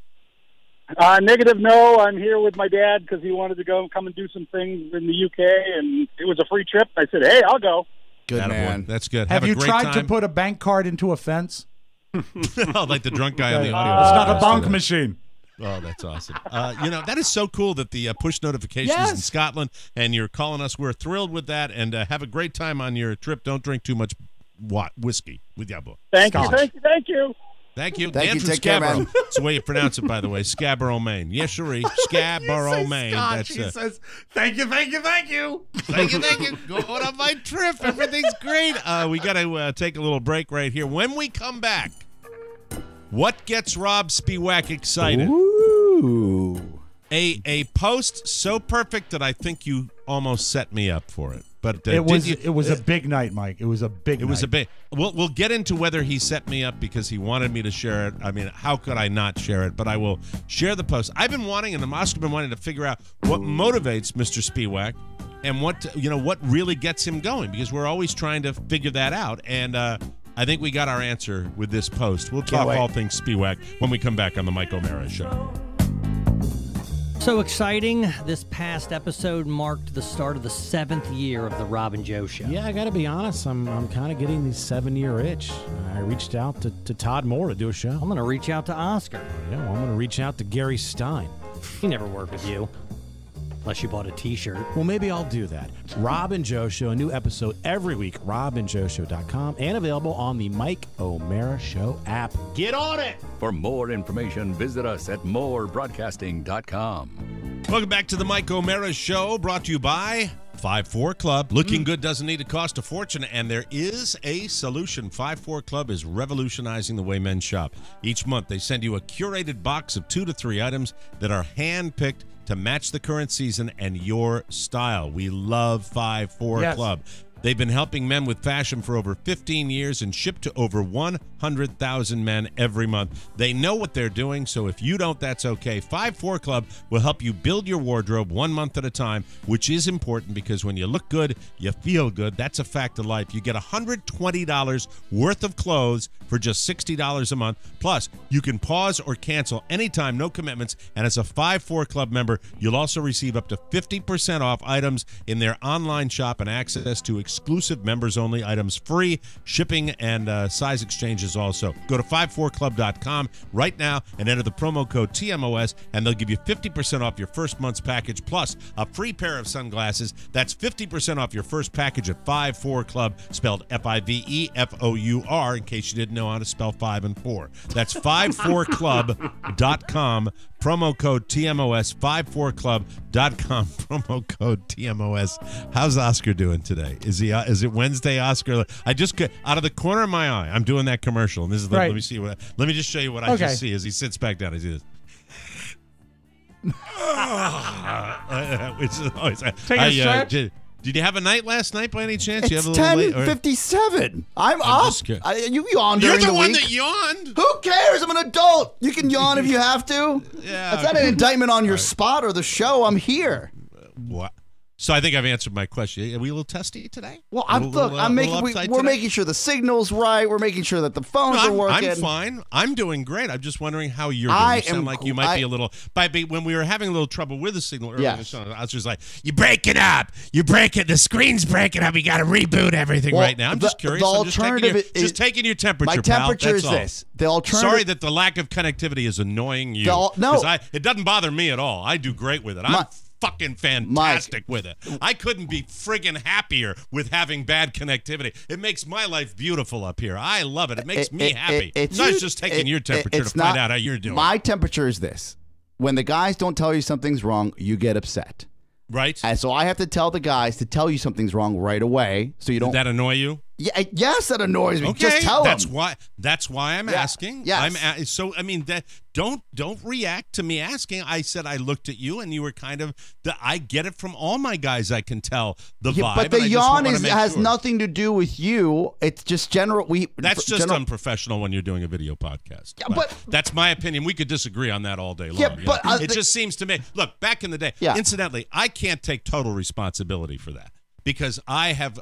Negative, no. I'm here with my dad because he wanted to come and do some things in the UK, and it was a free trip. I said, hey, I'll go. Good man. That's good. Have a you great tried time. to put a bank card into a fence? Oh, like the drunk guy on the audio. It's not a bank machine. Oh, that's awesome. That is so cool that the push notifications in Scotland, and you're calling us. We're thrilled with that, and have a great time on your trip. Don't drink too much whiskey with your boy. Thank you. Thank you. Thank Dan you. from Take care, Scarborough. man. That's the way you pronounce it, by the way. Scarborough, Maine. Yes, sirree. Scarborough, Maine. Scotch, he says, thank you. Thank you. Go on my trip. Everything's great. We got to take a little break right here. When we come back, what gets Rob Spiewak excited? Ooh. A post so perfect that I think you almost set me up for it. But it was a big night, Mike. It was a big night. It was a big. We'll get into whether he set me up because he wanted me to share it. I mean, how could I not share it? But I will share the post. I've been wanting, and the Oscar been wanting to figure out what motivates Mr. Spiewak and what really gets him going, because we're always trying to figure that out. And I think we got our answer with this post. We'll talk all things Spiewak when we come back on the Mike O'Mara Show. So exciting. This past episode marked the start of the 7th year of the Rob and Joe Show. Yeah, I got to be honest. I'm kind of getting the 7-year itch. I reached out to Todd Moore to do a show. I'm going to reach out to Oscar. Yeah, well, I'm going to reach out to Gary Stein. He never worked with you. Unless you bought a T-shirt. Well, maybe I'll do that. Rob and Joe Show, a new episode every week, robandjoeshow.com, and available on the Mike O'Mara Show app. Get on it! For more information, visit us at morebroadcasting.com. Welcome back to the Mike O'Mara Show, brought to you by 5-4 Club. Looking good doesn't need to cost a fortune, and there is a solution. 5-4 Club is revolutionizing the way men shop. Each month, they send you a curated box of 2 to 3 items that are hand-picked to match the current season and your style. We love 5-4 Club. They've been helping men with fashion for over 15 years and ship to over 100,000 men every month. They know what they're doing, so if you don't, that's okay. 5-4 Club will help you build your wardrobe 1 month at a time, which is important because when you look good, you feel good. That's a fact of life. You get $120 worth of clothes for just $60 a month. Plus, you can pause or cancel anytime, no commitments. And as a 5-4 Club member, you'll also receive up to 50% off items in their online shop and access to exclusive members-only items, free shipping, and size exchanges also. Go to 54club.com right now and enter the promo code TMOS, and they'll give you 50% off your first month's package, plus a free pair of sunglasses. That's 50% off your first package at 5-4 Club, spelled FIVEFOUR, in case you didn't know how to spell 5 and 4. That's 54club.com, promo code TMOS, 54club.com, promo code TMOS. How's Oscar doing today? Is it Wednesday, Oscar? I just out of the corner of my eye, I'm doing that commercial, and this is let me see what. Let me just show you what I just see as he sits back down. I see this. Take a stretch. Did you have a night last night by any chance? It's 10:57. I'm up. You yawned during the week. You're the one that yawned. Who cares? I'm an adult. You can yawn if you have to. Yeah. That's not an indictment on your spot or the show. I'm here. What? So I think I've answered my question. Are we a little testy today? Well, we're making sure the signal's right. We're making sure that the phones are working. I'm fine. I'm doing great. I'm just wondering how you're doing. You sound like you might be a little. When we were having a little trouble with the signal earlier in the show, I was just like, "You break it up. You break it. The screen's breaking up. You got to reboot everything right now." I'm just curious. The I'm alternative just taking your temperature. My temperature is all. this. The alternative. Sorry that the lack of connectivity is annoying you. No, it doesn't bother me at all. I do great with it. I'm fucking fantastic with it. I couldn't be friggin' happier with having bad connectivity. It makes my life beautiful up here. I love it. It makes me happy. It's not just taking your temperature to find out how you're doing. My temperature is this. When the guys don't tell you something's wrong, you get upset. Right. And so I have to tell the guys to tell you something's wrong right away, so you don't. Did that annoy you? Yeah, yes, that annoys me. Okay, Just tell that's them. why I'm asking. Yes. So I mean that don't react to me asking. I said I looked at you and you were kind of. I get it from all my guys. I can tell the vibe. But the and yawn has has nothing to do with you. It's just general. That's just unprofessional when you're doing a video podcast. Yeah, but that's my opinion. We could disagree on that all day long. Yeah, but it just seems to me. Look, back in the day. Yeah. Incidentally, I can't take total responsibility for that. Because I have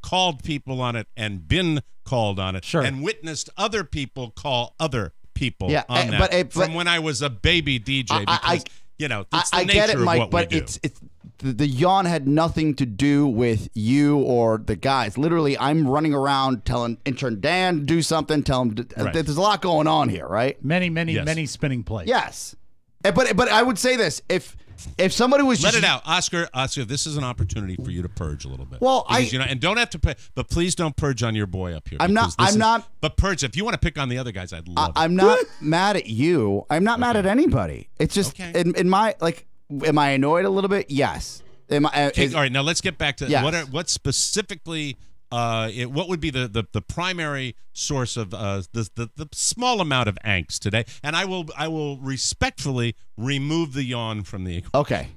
called people on it and been called on it and witnessed other people call other people on that from when I was a baby DJ. Because, it's the I nature get it, of Mike, what but we do. it's the yawn had nothing to do with you or the guys. Literally, I'm running around telling intern Dan to do something, tell him there's a lot going on here, right? Many spinning plates. Yes. But I would say this, if somebody was Let it out, Oscar. This is an opportunity for you to purge a little bit. Well, because, and don't have to, but please don't purge on your boy up here. I'm not. But purge. If you want to pick on the other guys, I'd love it. I'm not mad at you. I'm not mad at anybody. It's just in my am I annoyed a little bit? Yes. Am I? Okay, all right. Now let's get back to Yes. what specifically. What would be the primary source of the small amount of angst today? And I will respectfully remove the yawn from the equation. Okay.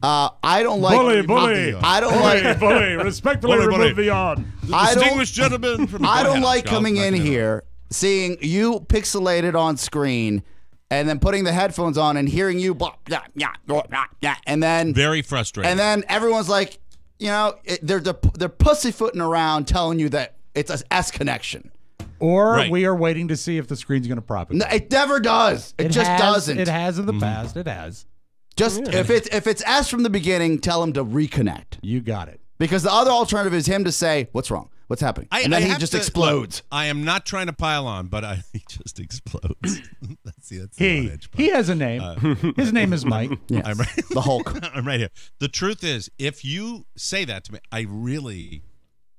I don't like bully. I don't like bully. Respectfully remove the yawn. Distinguished gentleman from. I don't like coming in here, seeing you pixelated on screen, and then putting the headphones on and hearing you, and then very frustrating. And then everyone's like, they're pussyfooting around telling you that it's an S connection. Or we are waiting to see if the screen's going to propagate. No, it never does. It just doesn't. It has in the past. It has. Just if it's S from the beginning, tell him to reconnect. You got it. Because the other alternative is him to say, "What's wrong? What's happening?" And then he just explodes. Look, I am not trying to pile on, but he just explodes. that's he has a name. His name is Mike. Yes. I'm right. The Hulk. I'm right here. The truth is, if you say that to me,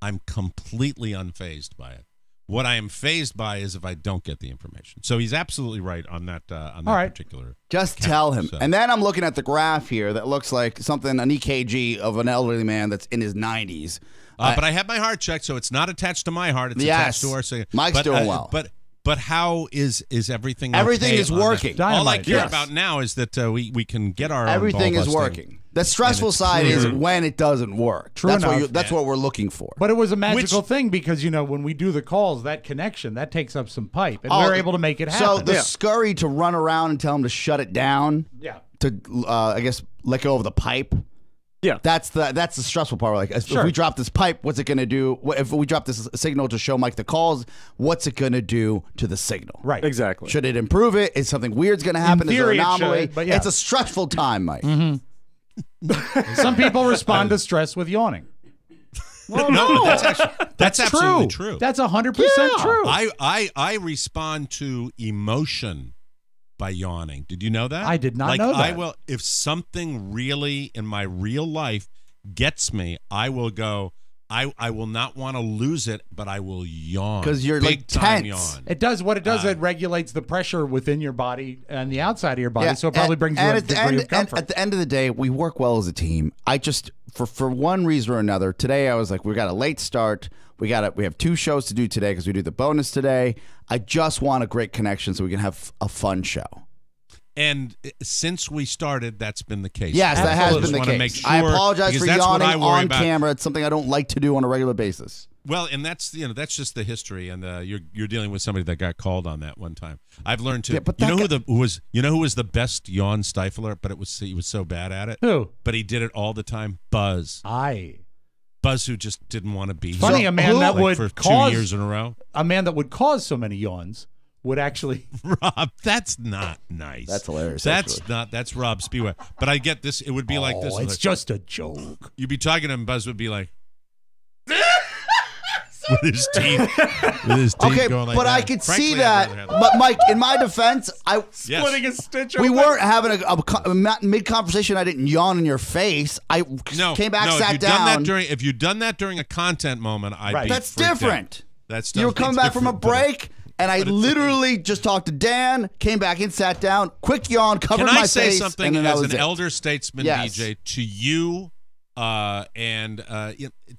I'm completely unfazed by it. What I am fazed by is if I don't get the information. So he's absolutely right on that particular. Just count, tell him. so. And then I'm looking at the graph here that looks like an EKG of an elderly man that's in his 90s. But I have my heart checked, so it's not attached to my heart. It's attached to our singer. Mike's doing well. But how is everything? Everything okay is working. All I care about now is that we can get our everything own is working. The stressful side is when it doesn't work. True enough. That's what we're looking for. But it was a magical thing because when we do the calls, that connection that takes up some pipe, and we're able to make it happen. So the scurry to run around and tell him to shut it down. Yeah. To I guess let go of the pipe. Yeah, that's the stressful part. Like, if we drop this pipe, what's it going to do? If we drop this signal to show Mike the calls, what's it going to do to the signal? Right, exactly. Should it improve it? Is something weird's going to happen? In theory, is there an anomaly? it should, but yeah. It's a stressful time, Mike. Mm-hmm. Some people respond to stress with yawning. Well, no, that's absolutely true. That's 100% true. I respond to emotion by yawning. Did you know that? I did not know that. I will, if something really in my real life gets me, I will go. I will not want to lose it, but I will yawn because you're big time yawn. It does what it does. It regulates the pressure within your body and the outside of your body, so it probably brings you a degree of comfort. At the end of the day, we work well as a team. I just for one reason or another today, I was like, we got a late start. We have 2 shows to do today because we do the bonus today. I just want a great connection so we can have a fun show. And since we started, that's been the case. Yes, that has been the case. Make sure, I apologize for yawning on about. camera. It's something I don't like to do on a regular basis. Well, and that's just the history, and you're dealing with somebody that got called on that one time. I've learned to. Yeah, but who was the best yawn stifler, but he was so bad at it. Who? But he did it all the time. Buzz. Buzz, who just didn't want to be. Funny, a man that would for cause 2 years in a row. A man that would cause so many yawns would actually. Rob, that's not nice. That's hilarious. That's Rob Spiewak. But I get this. It would be like this. It's like, just a joke. You'd be talking to him. Buzz would be like. with his teeth okay, going like but that. I could Frankly, see that. But Mike, in my defense, splitting a stitch. We weren't having a mid conversation. I didn't yawn in your face. I came back, sat down. If you'd done that during a content moment, I'd be That's freaked different. Out. That's you were coming back from a break. And I literally just talked to Dan, came back in, sat down, quick yawn, covered my face. Can I say something and as an elder statesman, yes. DJ, to you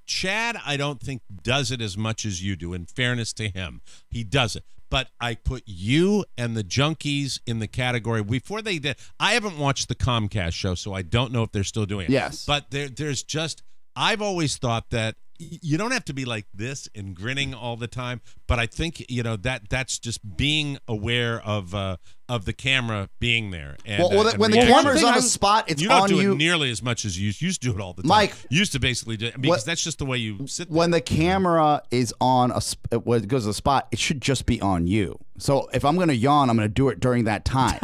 Chad, I don't think does it as much as you do. In fairness to him, he does it. But I put you and the Junkies in the category before they did. I haven't watched the Comcast show, so I don't know if they're still doing it. Yes. But there's just, I've always thought that you don't have to be like this and grinning all the time, but I think that's just being aware of the camera being there. And, when the camera's on a spot, it's you don't on do you. it nearly as much as you used to do it all the time. Mike, you used to basically do it because that's just the way you sit there. When the camera is on when it goes to a spot, it should just be on you. So if I'm going to yawn, I'm going to do it during that time.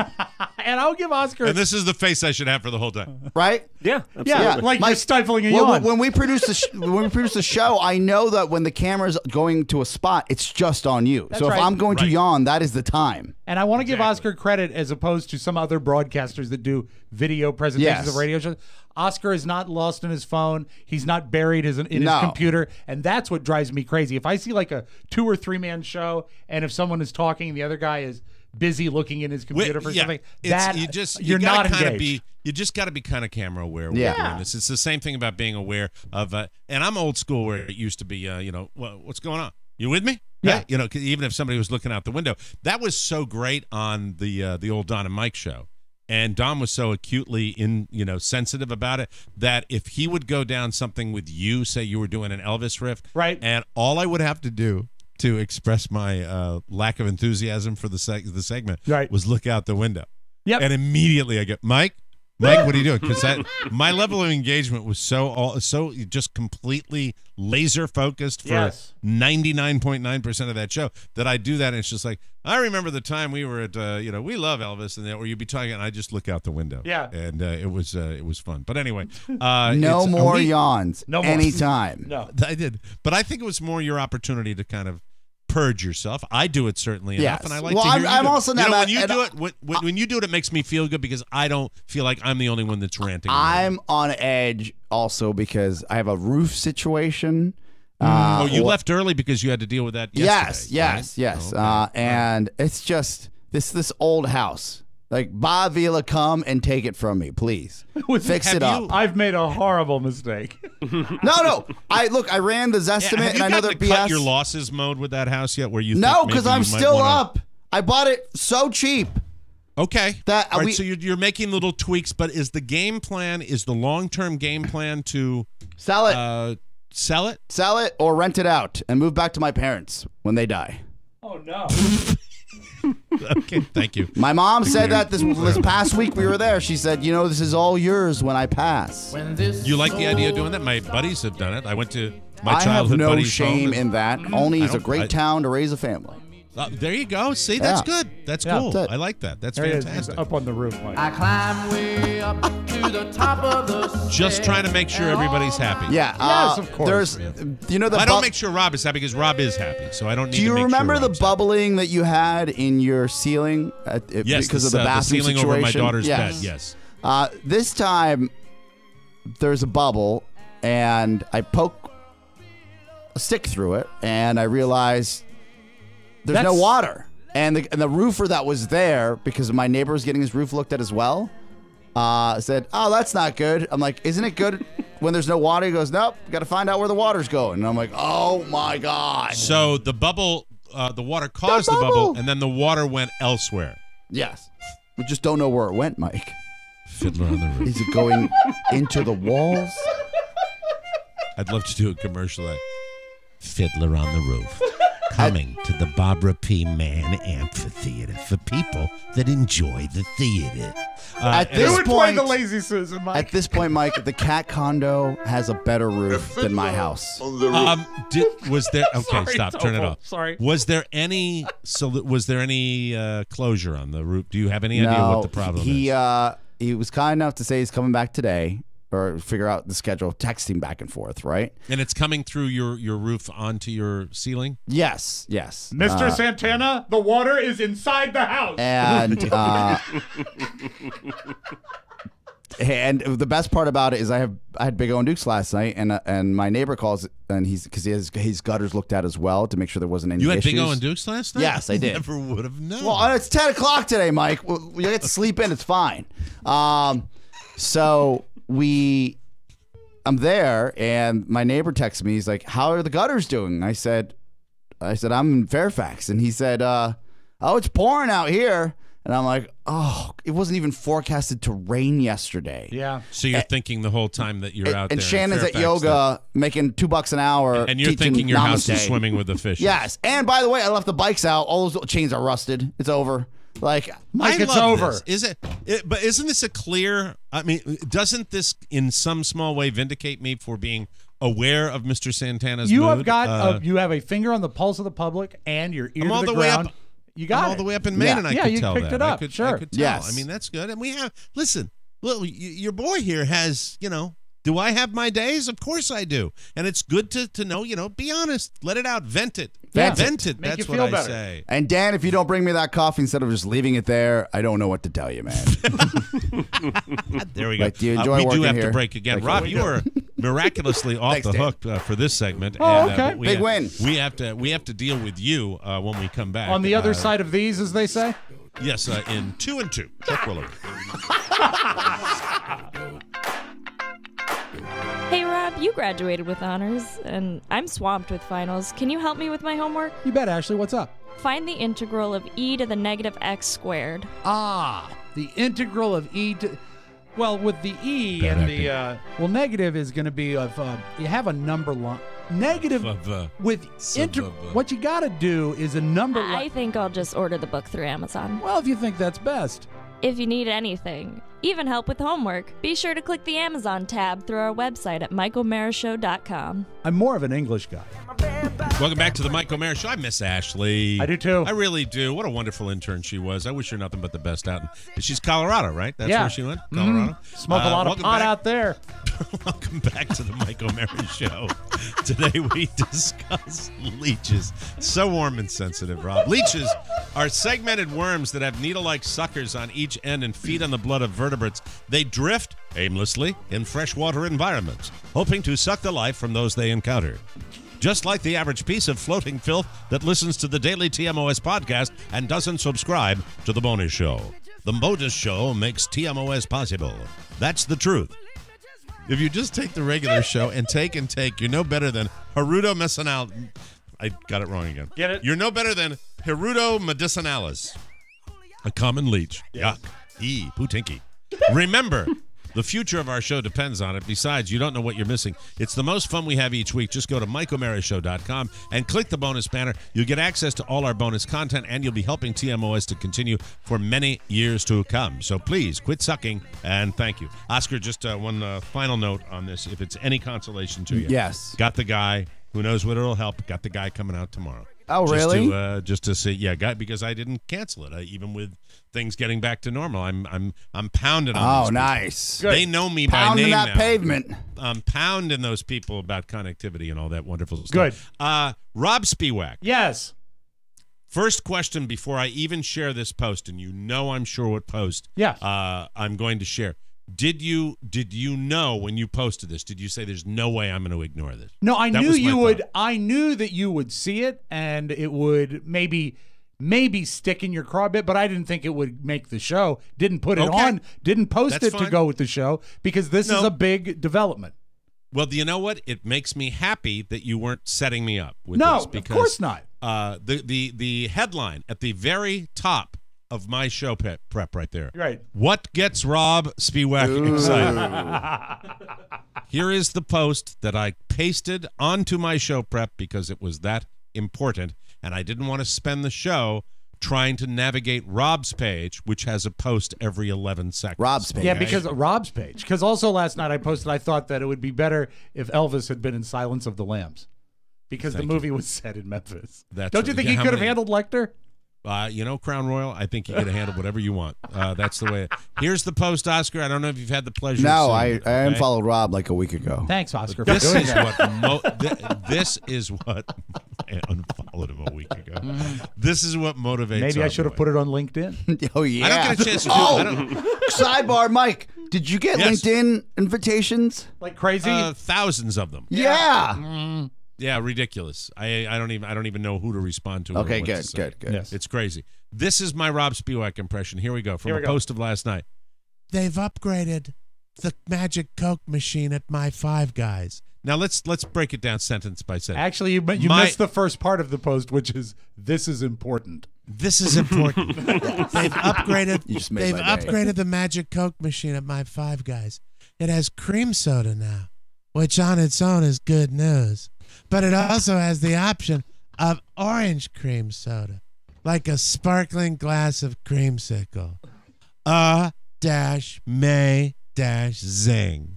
And I'll give Oscar. And this is the face I should have for the whole time, right? Yeah, absolutely. Yeah, like Mike, you're stifling a yawn. When we produce the show, I know that when the camera's going to a spot, it's just on you. That's so if right. I'm going to yawn, that is the time. And I want to give Oscar credit as opposed to some other broadcasters that do video presentations of radio shows. Oscar is not lost in his phone. He's not buried in his computer. And that's what drives me crazy. If I see like a 2 or 3 man show and if someone is talking and the other guy is busy looking in his computer for something, you're not engaged. You just got to be kind of camera aware when you're doing this. It's the same thing about being aware of, and I'm old school where it used to be, what's going on? You with me? Yeah. Right? Even if somebody was looking out the window. That was so great on the old Don and Mike show. And Don was so acutely sensitive about it that if he would go down something with you, say you were doing an Elvis riff, right? And all I would have to do to express my lack of enthusiasm for the segment was look out the window. Yep. And immediately I go, Mike, what are you doing? Because my level of engagement was so just completely laser focused for 99.9% of that show that I do that, and it's just like, I remember the time we were at we love Elvis, and or you'd be talking and I just look out the window. Yeah. And it was fun. But anyway, no more yawns. No more. Anytime. No. I did. But I think it was more your opportunity to kind of purge yourself. I do it certainly enough, and I like to hear I'm also not when you do it. When you do it, it makes me feel good because I don't feel like I'm the only one that's ranting. I'm on edge also because I have a roof situation. You left early because you had to deal with that yesterday. Yes. Okay. And it's just this old house. Like, Bob Vila, come and take it from me, please. Fix it up. I've made a horrible mistake. No. I ran the Zestimate, and I know they're BS. Cut your losses mode with that house yet? Where you no, because I'm still up. I bought it so cheap. Okay. So you're making little tweaks, but is the long-term game plan to sell it? Sell it or rent it out and move back to my parents when they die. Oh no. Okay, thank you. My mom said that this past week we were there. She said, this is all yours when I pass. You like the idea of doing that? My buddies have done it. I went to my childhood buddy's home. I have no buddy's shame in that. Only it's a great town to raise a family. There you go. See, that's good. That's cool. That's I like that. That's there fantastic. Up on the roof, Mike. I climb way up to the top of the Just trying to make sure everybody's happy. Yeah. Yes, of course. I don't make sure Rob is happy because Rob is happy, so I don't need to make sure. Do you remember the Rob's bubbling that you had in your ceiling? Yes, because of the bathroom ceiling situation? over my daughter's bed. Yes. This time, there's a bubble, and I poke a stick through it, and I realize there's no water. And the roofer that was there, because my neighbor was getting his roof looked at as well, said, "Oh, that's not good." I'm like, "Isn't it good when there's no water?" He goes, "Nope, got to find out where the water's going." And I'm like, "Oh my god!" So the bubble, the water caused the bubble, and then the water went elsewhere. Yes, we just don't know where it went, Mike. Fiddler on the Roof. Is it going into the walls? I'd love to do a commercial. Fiddler on the Roof. Coming to the Barbara P. Mann Amphitheater for people that enjoy the theater. At this point, the Lazy Susan, Mike. At this point, Mike, the cat condo has a better roof than my house. Was there? Okay, Sorry, stop. Turn it off. Sorry. Was there any? Closure on the roof? Do you have any idea what the problem is? He was kind enough to say he's coming back today, or figure out the schedule, texting back and forth, right? And it's coming through your roof onto your ceiling? Yes. Mr. Santana, the water is inside the house. And And the best part about it is I had Big O and Dukes last night, and my neighbor calls, and because he has his gutters looked at as well to make sure there wasn't any issues. You had Big O and Dukes last night? Yes, I did. Never would have known. Well, it's 10 o'clock today, Mike. You get to sleep in. It's fine. So I'm there, and my neighbor texts me. He's like, "How are the gutters doing?" I said, "I'm in Fairfax," and he said, "Oh, it's pouring out here." And I'm like, oh, it wasn't even forecasted to rain yesterday. Yeah. So you're thinking the whole time that you're out there. And Shannon's at yoga making $2 an hour. And you're thinking your house is swimming with the fish. Yes. And by the way, I left the bikes out. All those chains are rusted. It's over. Like, Mike, it's over. This. Is it? But isn't this a clear? I mean, doesn't this in some small way vindicate me for being aware of Mr. Santana's You mood? have got you have a finger on the pulse of the public and your ear I'm to all the the way ground. up. You got all the way up in Maine, and I could you tell picked that. it up. I could sure. tell. Yes. I mean, that's good. And we have. Listen, your boy here has. Do I have my days? Of course I do. And it's good to know. Be honest. Let it out. Vent it. Vent it. Make That's you feel what better. I say. And Dan, if you don't bring me that coffee instead of just leaving it there, I don't know what to tell you, man. There we go. Like, do you enjoy we working do have here? to break again. Like, Rob, you are miraculously off Thanks, the Dan. hook for this segment. Oh, okay. Big win. We have to deal with you when we come back. On the other side of these, as they say. Yes, in 2 and 2. Chuck Woolery. Hey, Rob, you graduated with honors, and I'm swamped with finals. Can you help me with my homework? You bet, Ashley. What's up? Find the integral of e to the negative x squared. The integral of e to... Well, with the e Bad and the... negative is going to be of... you have a number line. Negative with integral... What you got to do is a number line. I think I'll just order the book through Amazon. Well, if you think that's best. If you need anything, even help with homework, be sure to click the Amazon tab through our website at michaelmarishow.com. I'm more of an English guy. Welcome back to the Mike O'Mara Show. I miss Ashley. I do too. I really do. What a wonderful intern she was. I wish her nothing but the best out. She's Colorado, right? That's where she went? Colorado? Smoke a lot of pot out there. Welcome back to the Mike O'Mara Show. Today we discuss leeches. So warm and sensitive, Rob. Leeches are segmented worms that have needle-like suckers on each end and feed on the blood of vertebrates. They drift aimlessly in freshwater environments, hoping to suck the life from those they encounter. Just like the average piece of floating filth that listens to the daily TMOS podcast and doesn't subscribe to the bonus show. The bonus show makes TMOS possible. That's the truth. If you just take the regular show and take, you're no better than Hirudo Medicinal. I got it wrong again. Get it? You're no better than Hirudo Medicinalis, a common leech. Yuck. Putinky. Remember, the future of our show depends on it. Besides, you don't know what you're missing. It's the most fun we have each week. Just go to MikeO'MaraShow.com and click the bonus banner. You'll get access to all our bonus content, and you'll be helping TMOS to continue for many years to come. So please, quit sucking, and thank you. Oscar, just one final note on this, if it's any consolation to you. Yes. Got the guy. Who knows what it'll help. Got the guy coming out tomorrow. Oh, really? Just to see, because I didn't cancel it. Even with things getting back to normal, I'm pounding on. Oh, these nice. people. They know me Pounding by name that now. pavement. I'm pounding those people about connectivity and all that wonderful stuff. Good. Rob Spiewak. Yes. First question before I even share this post, and I'm sure what post. Yeah. I'm going to share. Did you know when you posted this? Did you say there's no way I'm going to ignore this? No, I That knew was my you would. thought. I knew that you would see it, and it would maybe stick in your craw a bit, but I didn't think it would make the show. Didn't put it Okay. on. Didn't post That's it to fine. go with the show because this is No. a big development. Well, do you know what? It makes me happy that you weren't setting me up with No, this. of Because, course not. The headline at the very top of my show prep right there. Right. What gets Rob Spiewak excited? Here is the post that I pasted onto my show prep because it was that important, and I didn't want to spend the show trying to navigate Rob's page, which has a post every 11 seconds. Rob's page. Yeah, because Rob's page. Because also last night I posted, I thought that it would be better if Elvis had been in Silence of the Lambs because Thank the movie you. was set in Memphis. That's Don't you right. think Yeah, he how could have many- handled Lecter? Crown Royal, I think you could have handled whatever you want. That's the way. Here's the post, Oscar. I don't know if you've had the pleasure No, of I seeing it, I okay? unfollowed Rob like a week ago. Thanks, Oscar. This for doing is that. this is what I unfollowed him a week ago. This is what motivates. Maybe I our should have boy. put it on LinkedIn. Oh, yeah. I don't get a chance to do Oh, I don't, sidebar, Mike. Did you get Yes. LinkedIn invitations? Like crazy? Thousands of them. Yeah. Yeah, ridiculous. I don't even know who to respond to. or Okay, what to good, say. good, good. Yes. It's crazy. This is my Rob Spiewak impression. Here we go from Here a we go. post of last night. They've upgraded the Magic Coke machine at my Five Guys. Now let's break it down sentence by sentence. Actually, you missed the first part of the post, which is this is important. This is important. They've upgraded. You just made They've my day. upgraded the Magic Coke machine at my Five Guys. It has cream soda now, which on its own is good news. But it also has the option of orange cream soda, like a sparkling glass of creamsicle. May-zing.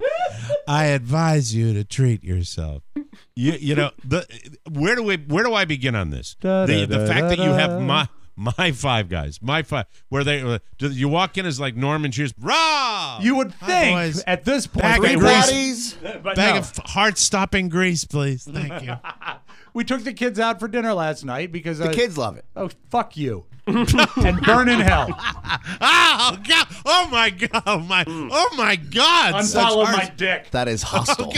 I advise you to treat yourself. You know where do I begin on this? The fact that you have my Five Guys, where you walk in as like Norman Shears, Rob. You would Hi, think boys. at this point, Bag of grease. but Bag no. of heart-stopping grease, please. Thank you. We took the kids out for dinner last night because The kids love it. Oh, fuck you. And burn in hell. Oh God! Oh my God! Oh my God! Unfollow my dick. That is hostile.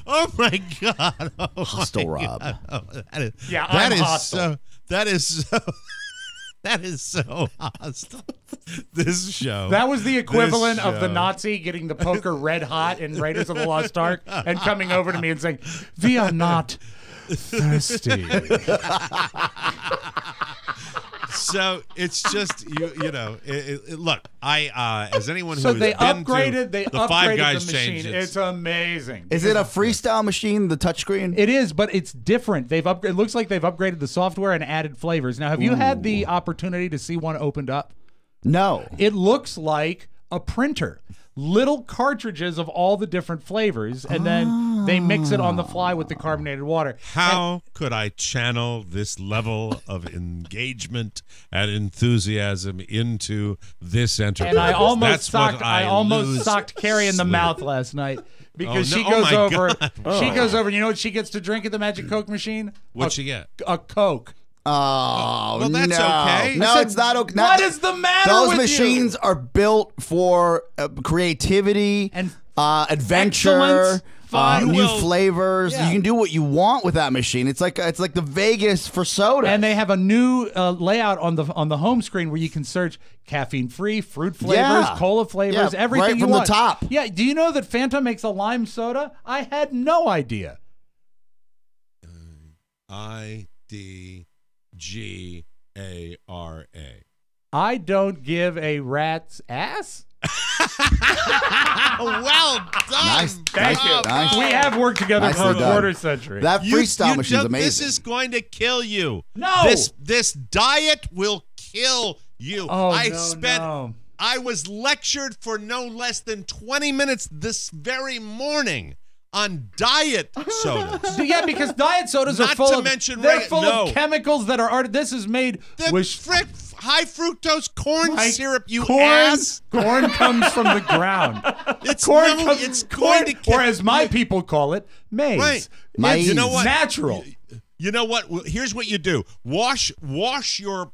Oh my God! Oh Hostile, my Rob. God. Oh, that is, Yeah, that I'm is hostile. so. That is so hostile. This show. That was the equivalent This of the show. Nazi getting the poker red hot in Raiders of the Lost Ark and coming over to me and saying, "We are not thirsty." So it's just you know. Look, I as anyone who So has they been upgraded. to They the Five upgraded Guys the change. machine. It's amazing. Is it a freestyle machine, the touchscreen? It is, but it's different. It looks like they've upgraded the software and added flavors. Now, have you had the opportunity to see one opened up? No. It looks like a printer. Little cartridges of all the different flavors, and then they mix it on the fly with the carbonated water. How could I channel this level of engagement and enthusiasm into this enterprise? And I almost That's what socked, socked Carrie in the sleep. mouth last night because Oh, she no. goes Oh, my over. God. She goes over. You know what she gets to drink at the Magic Coke machine? What'd she get? A Coke. Oh, Well, that's no. okay. No, I said, it's not okay. What is the matter Those with machines you? are built for creativity And adventure, excellence, fun. new You will- flavors. Yeah. You can do what you want with that machine. It's like the Vegas for soda. And they have a new layout on the home screen where you can search caffeine-free, fruit flavors, Yeah. cola flavors, Yeah, everything right you from the want. top. Yeah. Do you know that Fanta makes a lime soda? I had no idea. IDGARA. I don't give a rat's ass. Well done. Nice. Thank you. Nice. We have worked together Nicely for a done. quarter century. That freestyle machine's This amazing. is going to kill you. No. This diet will kill you. Oh, I was lectured for no less than 20 minutes this very morning on diet sodas. Yeah, because diet sodas are Not full to of mention they're regu- full no. of chemicals that are this is made with High fructose corn Like, syrup, you corn, ass. corn comes from the ground. It's Corn no, comes, it's corn, going to or as my people call it, maize. Right. Maize. You know what? Natural. You know what? Here's what you do. Wash your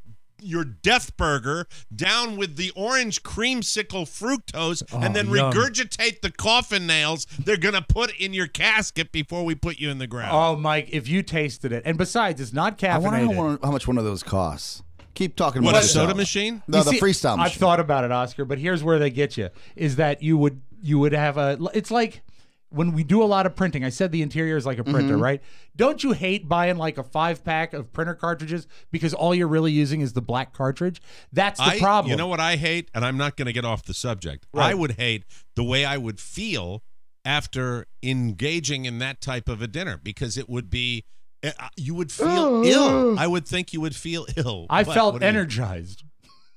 Death Burger down with the orange creamsicle fructose and then yum. regurgitate the coffin nails they're going to put in your casket before we put you in the ground. Oh, Mike, if you tasted it, and besides, it's not I caffeinated. wonder how much one of those costs. Keep talking What, about a yourself. soda machine? No, You the see, freestyle machine. I've thought about it, Oscar, but here's where they get you: is that you would have a. It's like when we do a lot of printing. I said the interior is like a printer, Mm-hmm. right? Don't you hate buying like a 5-pack of printer cartridges because all you're really using is the black cartridge? That's the problem. You know what I hate, and I'm not going to get off the subject. Right. I would hate the way I would feel after engaging in that type of a dinner because it would be. You would feel ill. I would think you would feel ill. I But felt what do you- energized.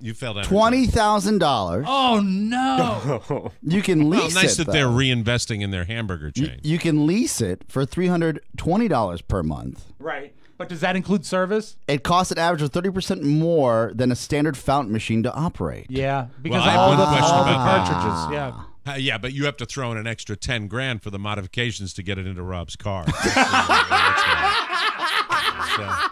You felt energized. $20,000. Oh no! You can Well, lease nice it. that they're though. reinvesting in their hamburger chain. You can lease it for $320 per month. Right, but does that include service? It costs an average of 30% more than a standard fountain machine to operate. Yeah, because Well, I have all one the question all the about that. cartridges. Yeah. Yeah, but you have to throw in an extra $10,000 for the modifications to get it into Rob's car.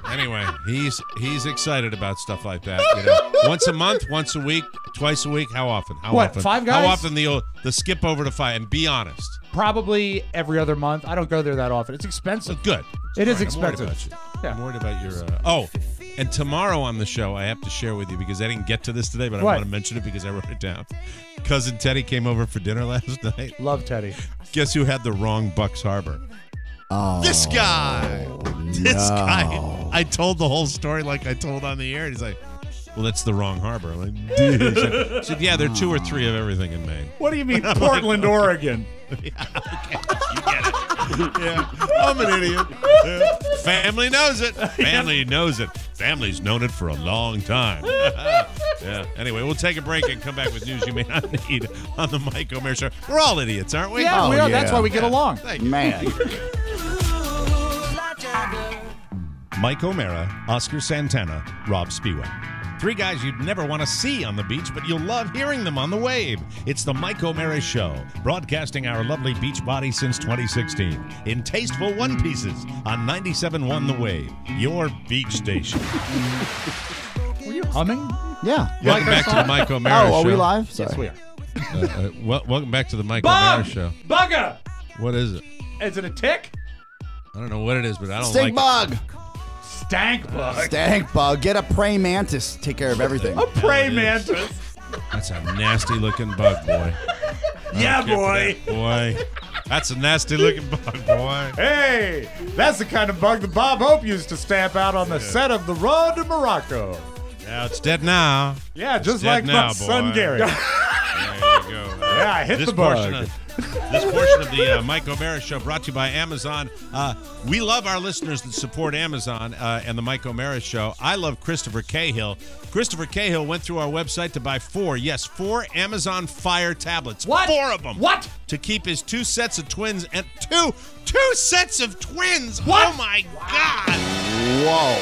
Anyway, he's excited about stuff like that. You know, once a month, once a week, twice a week. How often? How What, often? 5 Guys? How often the skip over to 5? And be honest. Probably every other month. I don't go there that often. It's expensive. Good. It is All right, expensive. I'm worried about your. And tomorrow on the show, I have to share with you because I didn't get to this today, but I What? want to mention it because I wrote it down. Cousin Teddy came over for dinner last night. Love Teddy. Guess who had the wrong Bucks Harbor? Oh, This guy. This guy. I told the whole story like I told on the air. And he's like, well, that's the wrong harbor. I'm like, dude. I said, yeah, there are 2 or 3 of everything in Maine. What do you mean, Portland, Oregon? Yeah, okay. You get it. Yeah, I'm an idiot. Yeah. Family knows it. Family knows it. Family's known it for a long time. Yeah. Anyway, we'll take a break and come back with news you may not need on the Mike O'Meara Show. We're all idiots, aren't we? Yeah, we are. That's why we get along. Thank you. Man. Mike O'Meara, Oscar Santana, Rob Spiewak. 3 guys you'd never want to see on the beach, but you'll love hearing them on the wave. It's the Mike O'Meara Show, broadcasting our lovely beach body since 2016 in tasteful one pieces on 97.1 The Wave, your beach station. Were you humming? Yeah. Welcome back to the Mike O'Meara Show. Oh, are we live? Sorry. Yes, we are. Welcome back to the Mike O'Meara Show. Bugger! What is it? Is it a tick? I don't know what it is, but I don't Stink like bug. Stank bug. Stank bug. Get a praying mantis. Take care of everything. A praying mantis. That's a nasty looking bug, boy. Yeah, boy. Boy. That's a nasty looking bug, boy. Hey, that's the kind of bug that Bob Hope used to stamp out on the set of The Road to Morocco. Yeah, it's dead now. Yeah, It's just dead like now, my son boy. Gary. There you go. Yeah, I hit This the bug. This portion of the Mike O'Meara Show brought to you by Amazon. We love our listeners that support Amazon and the Mike O'Meara Show. I love Christopher Cahill. Christopher Cahill went through our website to buy 4 Amazon Fire tablets. What? 4 of them. What? To keep his 2 sets of twins and two sets of twins. What? Oh my God. Whoa.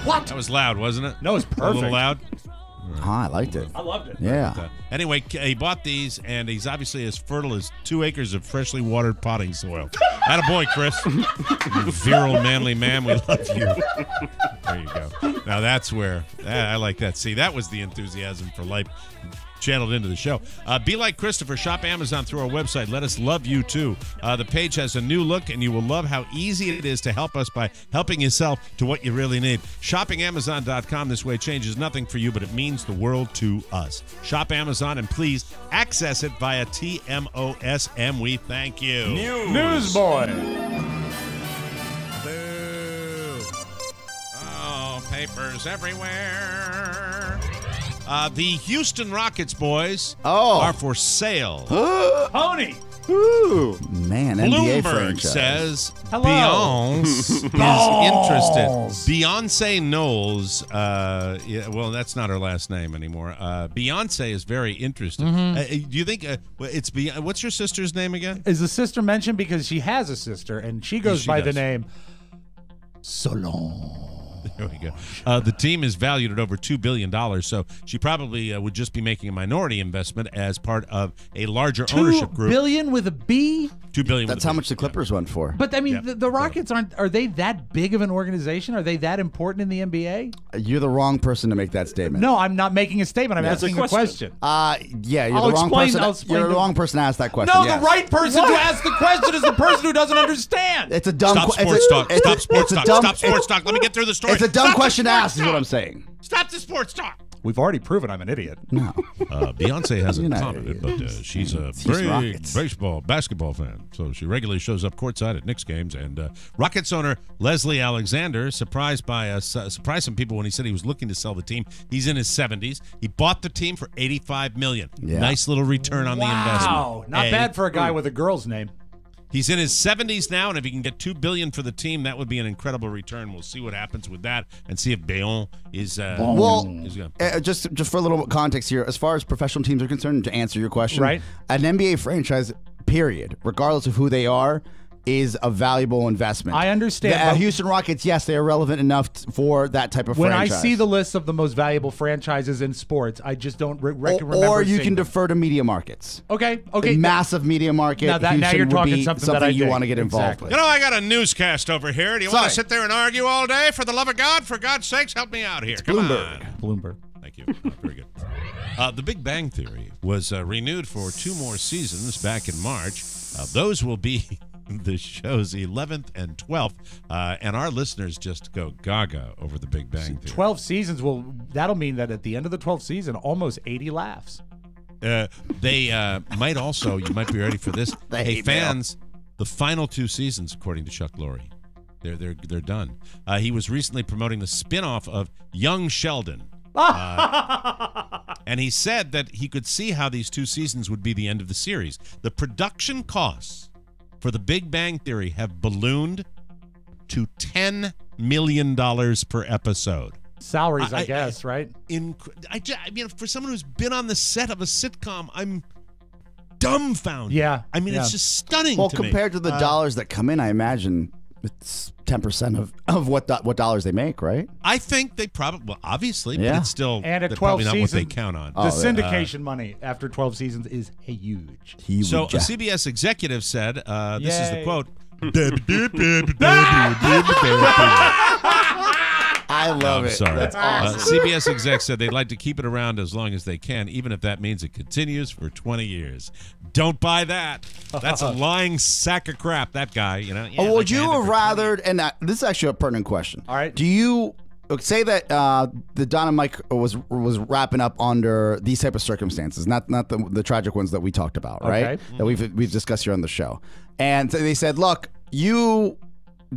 What? That was loud, wasn't it? No, it was A perfect. little loud. I liked it. I loved it. Yeah. Anyway, he bought these, and he's obviously as fertile as 2 acres of freshly watered potting soil. Attaboy, Chris. You virile, manly man, we love you. There you go. Now that's where, I like that. See, that was the enthusiasm for life channeled into the show. Be like Christopher. Shop Amazon through our website. Let us love you, too. The page has a new look, and you will love how easy it is to help us by helping yourself to what you really need. Shopping Amazon.com this way changes nothing for you, but it means the world to us. Shop Amazon, and please access it via TMOS, and we thank you. News boy. Boo. Oh, papers everywhere. The Houston Rockets, boys, are for sale. Pony. Ooh. Man, NBA Bloomberg franchise. says Hello. Beyonce is interested. Beyonce Knowles, well, that's not her last name anymore. Beyonce is very interested. Do you think it's what's your sister's name again? Is the sister mentioned? Because she has a sister, and she goes by does. the name Solange. There we go. The team is valued at over $2 billion, so she probably would just be making a minority investment as part of a larger ownership group. $2 billion with a B? $2 billion. That's how much the Clippers went for. But I mean, the Rockets are they that big of an organization? Are they that important in the NBA? You're the wrong person to make that statement. No, I'm not making a statement. I'm asking a question. Yeah, you're I'll the wrong explain- person. I'll explain You're the the- wrong person to ask that question. No, yes. the right person to ask the question is the person who doesn't understand. It's a dumb Stop question. sports talk. Stop sports talk. Stop sports talk. Let me get through the story. It's a dumb Stop question the to sports ask, is what I'm saying. Stop the sports talk. We've already proven I'm an idiot. No. Beyonce hasn't You're not commented, but she's a Houston big Rockets. basketball fan. So she regularly shows up courtside at Knicks games. And Rockets owner Leslie Alexander surprised some people when he said he was looking to sell the team. He's in his 70s. He bought the team for $85 million. Yeah. Nice little return on the investment. Wow, not bad for a guy with a girl's name. He's in his 70s now, and if he can get $2 billion for the team, that would be an incredible return. We'll see what happens with that, and see if Bayonne is. Just for a little context here, as far as professional teams are concerned, to answer your question, Right. an NBA franchise, period, regardless of who they are, is a valuable investment. I understand. The Houston Rockets, yes, they are relevant enough for that type of franchise. When I see the list of the most valuable franchises in sports, I just don't remember. Or you seeing can them. defer to media markets. Okay. The massive media market. Now you're talking something that you want to get involved with. You know, I got a newscast over here. Do you want to sit there and argue all day? For the love of God, for God's sakes, help me out here. Come on. Bloomberg. Thank you. Very good. The Big Bang Theory was renewed for 2 more seasons back in March. Those will be the show's 11th and 12th, and our listeners just go gaga over the Big Bang Theory. 12 seasons, that'll mean that at the end of the 12th season, almost 80 laughs. They might also, you might be ready for this, hey fans, the final 2 seasons, according to Chuck Lorre. They're done. He was recently promoting the spin-off of Young Sheldon. And he said that he could see how these 2 seasons would be the end of the series. The production costs for the Big Bang Theory have ballooned to $10 million per episode. Salaries, I guess, right? I mean, for someone who's been on the set of a sitcom, I'm dumbfounded. Yeah. I mean, it's just stunning Well, to me. compared to the dollars that come in, I imagine it's 10% of what dollars they make, right? I think they probably, well, obviously, Yeah. but it's still And at 12 probably not seasons, what they count on. The syndication money after 12 seasons is huge. So a CBS executive said, this is the Yay. quote. I love it. Sorry. That's awesome. CBS exec said they'd like to keep it around as long as they can, even if that means it continues for 20 years. Don't buy that. That's a lying sack of crap, that guy. You know. Yeah, Would you have rather, and this is actually a pertinent question. All right. Do you say that the Don and Mike was wrapping up under these type of circumstances, not the tragic ones that we talked about, right? Okay. That we've discussed here on the show. And so they said, look, you,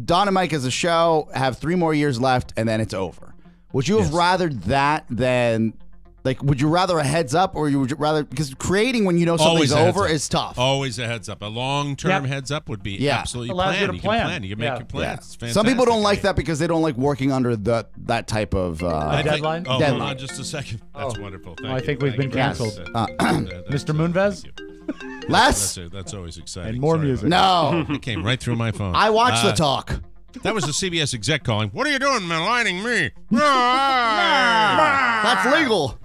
Don and Mike as a show, have 3 more years left, and then it's over. Would you have rather that than, like, would you rather a heads up, or would you rather, because creating when you know something's over is tough. Always a heads up. A long-term heads up would be absolutely Allows you to You plan. can plan. You can make your plans. It's fantastic. Some people don't like that because they don't like working under that type of deadline. Hold deadline. on just a second. That's wonderful. Thank I you. think we've Thank been you. canceled. Mr. Moonves? Les? That's always exciting. And more Sorry music. about No. that. It came right through my phone. I watch the talk. That was the CBS exec calling. What are you doing, maligning me? That's legal.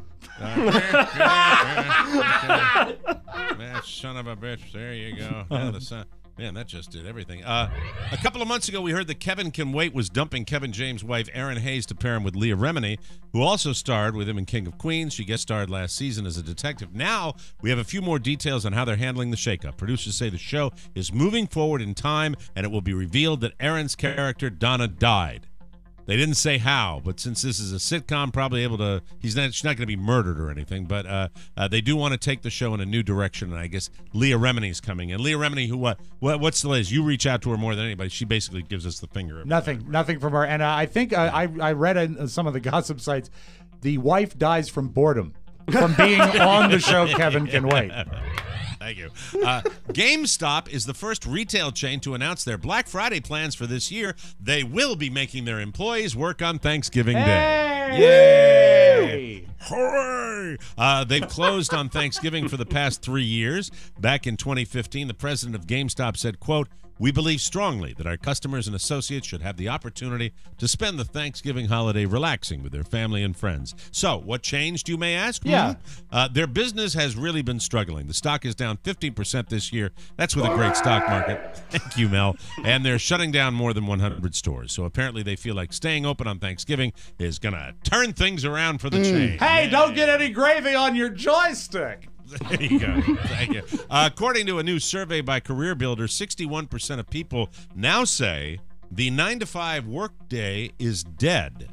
Man, son of a bitch. There you go. Yeah, the son. Man, that just did everything. A couple of months ago, we heard that Kevin Can Wait was dumping Kevin James' wife, Erin Hayes, to pair him with Leah Remini, who also starred with him in King of Queens. She guest starred last season as a detective. Now, we have a few more details on how they're handling the shakeup. Producers say the show is moving forward in time, and it will be revealed that Erin's character, Donna, died. They didn't say how, but since this is a sitcom, probably able to. She's not going to be murdered or anything, but they do want to take the show in a new direction. And I guess Leah Remini's coming in. Leah Remini, who what's the latest? You reach out to her more than anybody. She basically gives us the finger. Nothing from her. And I think I read in some of the gossip sites, the wife dies from boredom from being on the show. Kevin Can Wait. Thank you. GameStop is the first retail chain to announce their Black Friday plans for this year. They will be making their employees work on Thanksgiving Day. Yay! Hooray! They've closed on Thanksgiving for the past 3 years. Back in 2015, the president of GameStop said, quote, "We believe strongly that our customers and associates should have the opportunity to spend the Thanksgiving holiday relaxing with their family and friends." So, what changed, you may ask? Yeah. Their business has really been struggling. The stock is down 15% this year. That's with a great stock market. Thank you, Mel. And they're shutting down more than 100 stores. So, apparently, they feel like staying open on Thanksgiving is going to turn things around for the chain. Hey, don't get any gravy on your joystick. There you go. Thank you. According to a new survey by Career Builder, 61% of people now say the 9-to-5 workday is dead.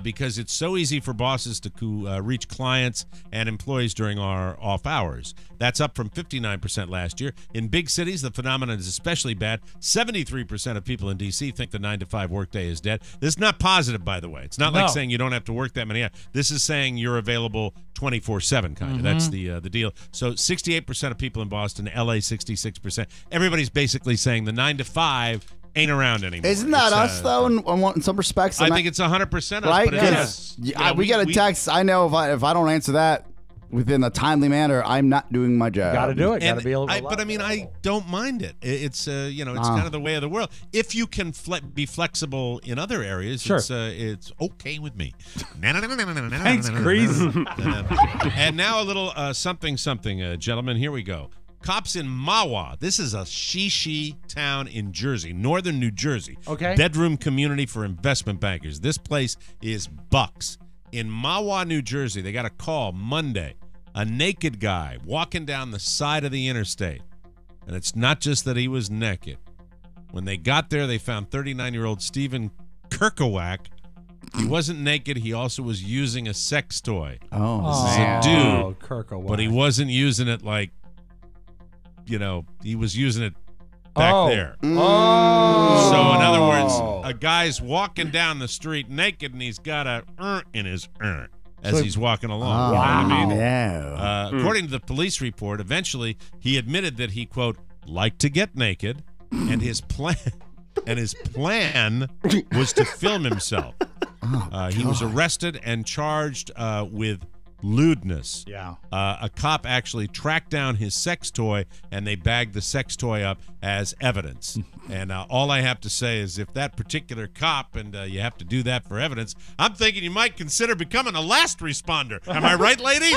Because it's so easy for bosses to reach clients and employees during our off hours. That's up from 59% last year. In big cities, the phenomenon is especially bad. 73% of people in D.C. think the 9-to-5 workday is dead. This is not positive, by the way. It's not like saying you don't have to work that many hours. This is saying you're available 24/7, kind of. That's the deal. So 68% of people in Boston, L.A. 66%. Everybody's basically saying the 9-to-5 ain't around anymore. Isn't that us though? In some respects, I think it's 100% us. Right? But it is. We get a text. I know if I don't answer that, within a timely manner, I'm not doing my job. Got to do it. Got to And be able to. but I mean, I don't mind it. It's it's kind of the way of the world. If you can be flexible in other areas, Sure. it's okay with me. Thanks, Grease. And now a little something, gentlemen. Here we go. Cops in Mahwah. This is a shishi town in Jersey, northern New Jersey. Okay. Bedroom community for investment bankers. This place is bucks. In Mahwah, New Jersey, they got a call Monday. A naked guy walking down the side of the interstate. And it's not just that he was naked. When they got there, they found 39-year-old Stephen Kirkowak. He wasn't naked. He also was using a sex toy. Oh, this man. is a dude. Kirkowak. But he wasn't using it like, he was using it back there. Oh. So, in other words, a guy's walking down the street naked, and he's got a in his as he's walking along. Wow. You know what I mean? Yeah. According to the police report, eventually he admitted that he, quote, liked to get naked, and his plan was to film himself. He was arrested and charged with lewdness. Yeah. A cop actually tracked down his sex toy, and they bagged the sex toy up as evidence. And all I have to say is, if that particular cop, and you have to do that for evidence, I'm thinking you might consider becoming a last responder. Am I right, ladies?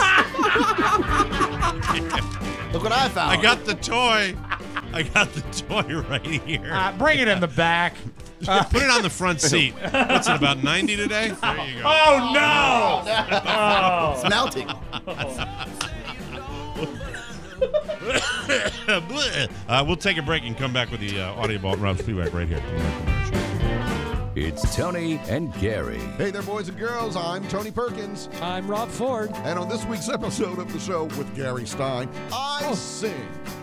Look what I found. I got the toy right here. Bring it in the back. Put it on the front seat. What's it, about 90 today? There you go. Oh, no. It's melting. We'll take a break and come back with the Audio Vault. Rob Spivak right here. It's Tony and Gary. Hey there, boys and girls. I'm Tony Perkins. I'm Rob Ford. And on this week's episode of the show with Gary Stein, I sing.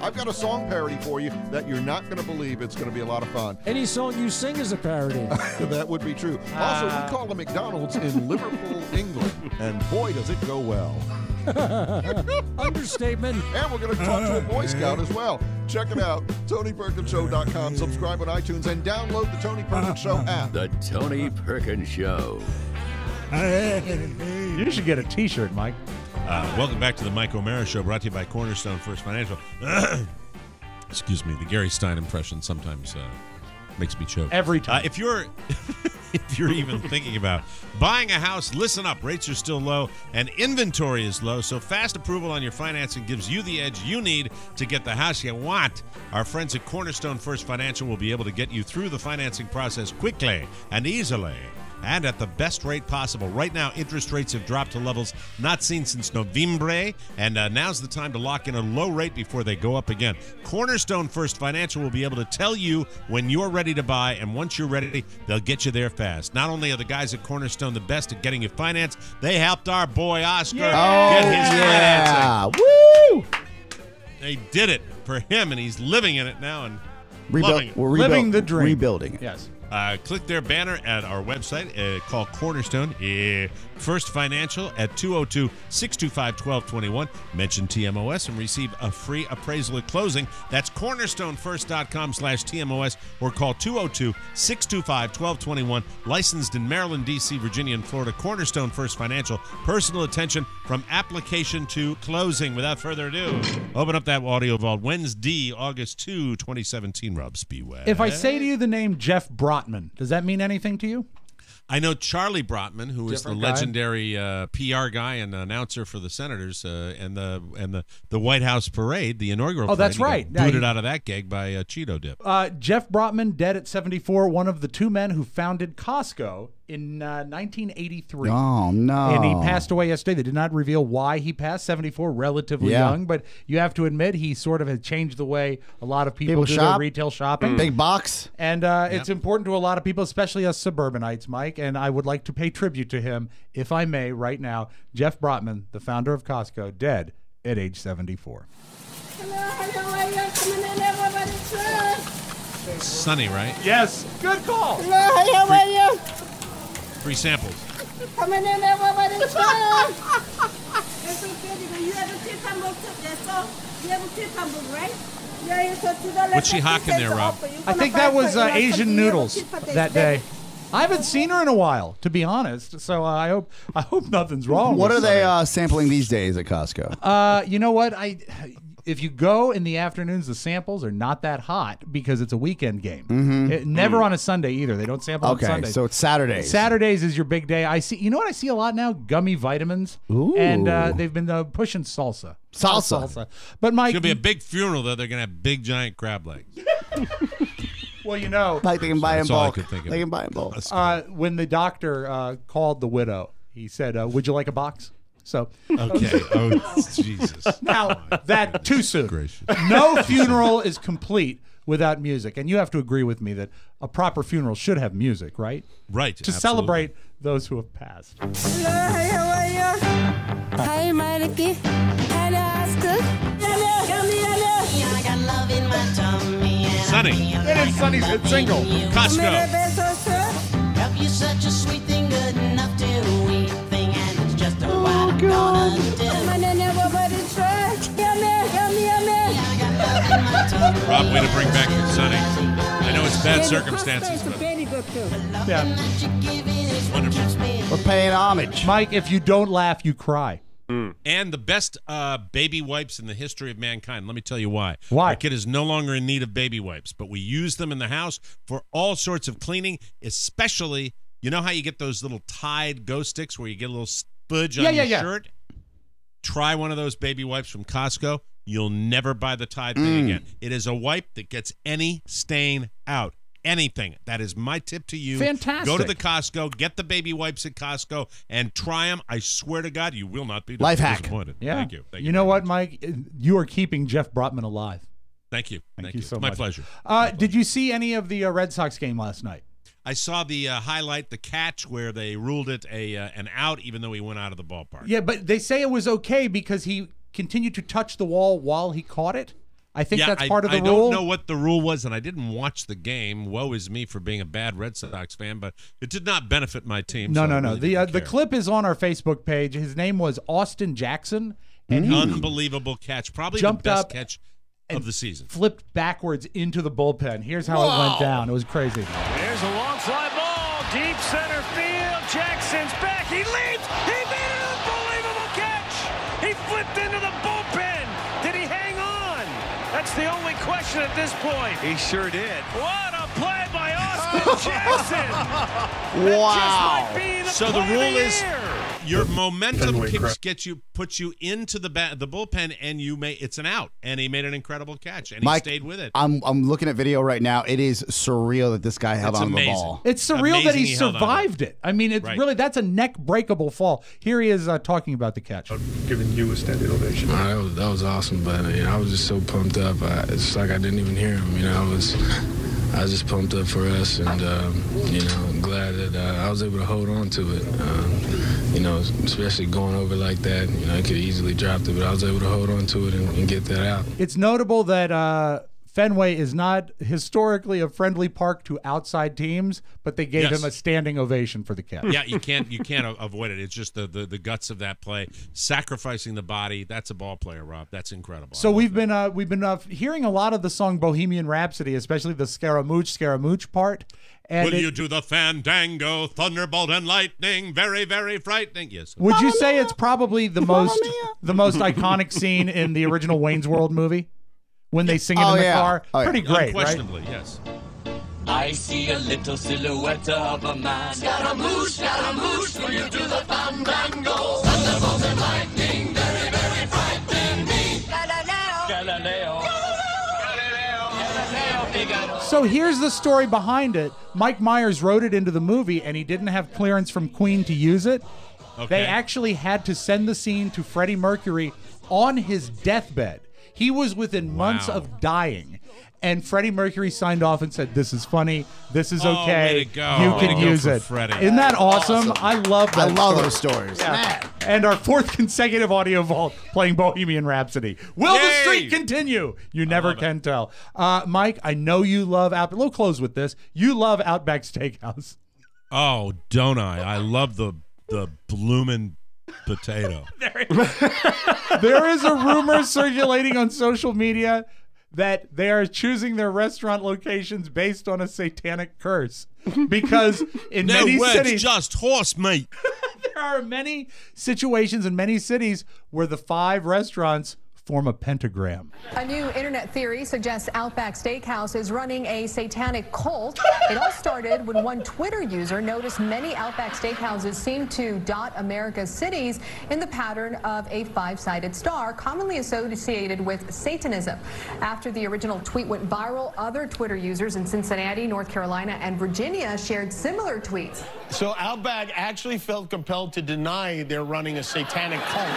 I've got a song parody for you that you're not going to believe. It's going to be a lot of fun. Any song you sing is a parody. That would be true. Also, we call a McDonald's in Liverpool, England. And boy, does it go well. Understatement. And we're going to talk to a Boy Scout as well. Check it out. TonyPerkinsShow.com. Subscribe on iTunes and download the Tony Perkins Show app. The Tony Perkins Show. You should get a T-shirt, Mike. Welcome back to the Mike O'Mara Show, brought to you by Cornerstone First Financial. Excuse me, the Gary Stein impression sometimes makes me choke. Every time. If you're even thinking about buying a house, listen up. Rates are still low and inventory is low, so fast approval on your financing gives you the edge you need to get the house you want. Our friends at Cornerstone First Financial will be able to get you through the financing process quickly and easily, and at the best rate possible. Right now, interest rates have dropped to levels not seen since November, and now's the time to lock in a low rate before they go up again. Cornerstone First Financial will be able to tell you when you're ready to buy, and once you're ready, they'll get you there fast. Not only are the guys at Cornerstone the best at getting you financed, they helped our boy Oscar get his financing. Woo! They did it for him, and he's living in it now and Rebuild. loving it. We're Living the dream. Rebuilding it. Yes. Click their banner at our website. Call Cornerstone First Financial at 202-625-1221. Mention TMOS and receive a free appraisal at closing. That's cornerstonefirst.com/TMOS or call 202-625-1221. Licensed in Maryland, D.C., Virginia, and Florida. Cornerstone First Financial. Personal attention from application to closing. Without further ado, open up that audio vault. Wednesday, August 2, 2017. Rob Spiewak. If I say to you the name Jeff Brotman, does that mean anything to you? I know Charlie Brotman, who is the Different guy. legendary PR guy and announcer for the Senators and the White House parade, the inaugural parade. Oh, that's He right. got booted out of that gig by Cheeto Dip. Jeff Brotman, dead at 74, one of the two men who founded Costco in 1983. Oh, no. And he passed away yesterday. They did not reveal why he passed. 74, relatively young, but you have to admit he sort of has changed the way a lot of people do their retail shopping. Big box. And it's important to a lot of people, especially us suburbanites, Mike, and I would like to pay tribute to him, if I may, right now. Jeff Brotman, the founder of Costco, dead at age 74. Sunny, right? Yes. Good call. Hello, how are you? Free samples. Come in, everybody. What's she hawking there, Rob? I think that was Asian noodles that day. I haven't seen her in a while, to be honest. So I hope nothing's wrong. What with are they Sunny. sampling these days at Costco? You know what? If you go in the afternoons, the samples are not that hot because it's a weekend game. Never on a Sunday either. They don't sample on Sundays. So it's Saturdays. Saturdays is your big day. I see. You know what I see a lot now? Gummy vitamins. Ooh. And they've been pushing salsa. Salsa. But Mike, It's gonna be a big funeral though. They're gonna have big giant crab legs. well, you know, Like they can buy in That's all I bulk. could think of. They can buy in bulk. when the doctor called the widow, he said, "Would you like a box?" So Okay. Oh Jesus. now that too soon. Gracious. No funeral is complete without music, and you have to agree with me that a proper funeral should have music, right? Right. To absolutely. celebrate those who have passed. Hello, how are you? Hi, Maliki. Hello, Oscar. Hello, come here, hello. I got love in my tummy. Sunny. It is Sunny's hit single. Costco. Have you such a sweet thing, good enough to eat thing, and it's just a what I'm gonna do. Rob, way to bring back Sunny. I know it's bad circumstances, but Yeah. We're paying homage. Mike, if you don't laugh, you cry. and the best baby wipes in the history of mankind. Let me tell you why. Why? Our kid is no longer in need of baby wipes, but we use them in the house for all sorts of cleaning, especially, you know how you get those little Tide Go Sticks where you get a little spudge on your shirt? Try one of those baby wipes from Costco. You'll never buy the Tide thing again. It is a wipe that gets any stain out. Anything. That is my tip to you. Fantastic. Go to the Costco, get the baby wipes at Costco, and try them. I swear to God, you will not be Life hack. disappointed. Yeah. Thank you. Thank you know what, Mike? You are keeping Jeff Brotman alive. Thank you. Thank you so My much. pleasure. Did you see any of the Red Sox game last night? I saw the highlight, the catch, where they ruled it an out, even though he went out of the ballpark. Yeah, but they say it was okay because he continued to touch the wall while he caught it. I think that's part of the rule. I don't know what the rule was, and I didn't watch the game. Woe is me for being a bad Red Sox fan, but it did not benefit my team. No, so no, I no. really didn't The care. clip is on our Facebook page. His name was Austin Jackson, and he Unbelievable catch. Probably jumped the best up catch and of the season. flipped backwards into the bullpen. Here's how it went down. It was crazy. There's a long fly ball, deep center field. Jackson's back. He leaps. He made an unbelievable catch. He flipped into the bullpen. Did he hang on? That's the only question at this point. He sure did. What a play by Austin Jackson. Wow. So the rule is your momentum puts you into the bullpen, and it's an out. And he made an incredible catch, and Mike, he stayed with it. I'm looking at video right now. It is surreal that this guy held It's on to the amazing. ball. It's surreal Amazing that he he held on. survived it. I mean, it's Right. really, that's a neck breakable fall. Here he is talking about the catch. Giving you a standing ovation. That was awesome, but I was just so pumped up. It's like I didn't even hear him. I was just pumped up for us, and I'm glad that I was able to hold on to it. Especially going over like that. I could easily dropped it, but I was able to hold on to it and get that out. It's notable that Fenway is not historically a friendly park to outside teams, but they gave Yes. him a standing ovation for the catch. Yeah, you can't avoid it. It's just the guts of that play, sacrificing the body. That's a ball player, Rob. That's incredible. So we've been hearing a lot of the song Bohemian Rhapsody, especially the Scaramouche part. And Will you do the fandango, thunderbolt and lightning? Very, very frightening. Yes. Would you say it's probably the most iconic scene in the original Wayne's World movie when they sing it in the car? Pretty great, right? Unquestionably, yes. I see a little silhouette of a man. Scaramouche, will you do the fandango? Thunderbolt and lightning, very, very frightening me. Galileo. So here's the story behind it. Mike Myers wrote it into the movie, and he didn't have clearance from Queen to use it. Okay. They actually had to send the scene to Freddie Mercury on his deathbed. He was within months of dying. And Freddie Mercury signed off and said, "This is funny. This is Oh, okay. way to go. You Way can to go use for it." Freddie. Isn't that awesome? I love that. I love story. those stories. Yeah. Man. And our fourth consecutive audio vault playing Bohemian Rhapsody. Will the Yay! streak continue? You never can tell. Mike, I know you love Outback. We'll close with this. You love Outback Steakhouse. Oh, don't I? I love the bloomin' potato. There is a rumor circulating on social media that they are choosing their restaurant locations based on a satanic curse. Because in many cities, just horse meat. There are many situations in many cities where the 5 restaurants form a pentagram. A new internet theory suggests Outback Steakhouse is running a satanic cult. It all started when one Twitter user noticed many Outback Steakhouses seem to dot America's cities in the pattern of a 5-sided star, commonly associated with Satanism. After the original tweet went viral, other Twitter users in Cincinnati, North Carolina, and Virginia shared similar tweets. So Outback actually felt compelled to deny they're running a satanic cult.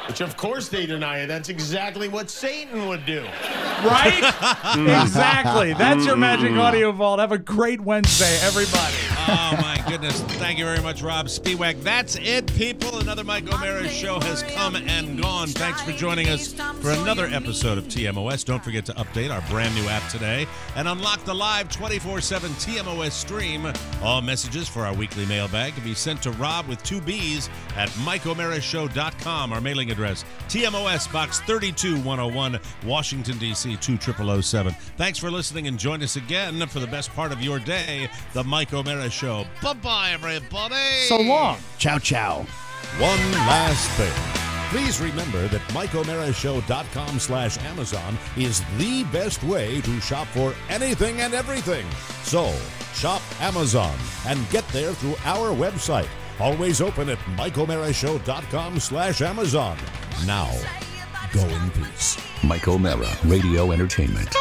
Which, of course, they deny it. That's exactly what Satan would do. Right? Exactly. That's your Magic Audio Vault. Have a great Wednesday, everybody. Oh, my goodness. Thank you very much, Rob Spiewak. That's it, people. Another Mike O'Meara show has come and gone. Thanks for joining us for another episode of TMOS. Don't forget to update our brand new app today and unlock the live 24/7 TMOS stream. All messages for our weekly mailbag can be sent to Rob with 2 B's at MikeO'MearaShow.com. Our mailing address, TMOS Box 32101, Washington, D.C. 20007. Thanks for listening, and join us again for the best part of your day, The Mike O'Meara Show. Bye-bye, everybody. So long. Ciao, ciao. One last thing. Please remember that MikeO'MearaShow.com/Amazon is the best way to shop for anything and everything. So, shop Amazon and get there through our website. Always open at MikeO'MearaShow.com/Amazon. Now, go in peace. Mike O'Meara Radio Entertainment.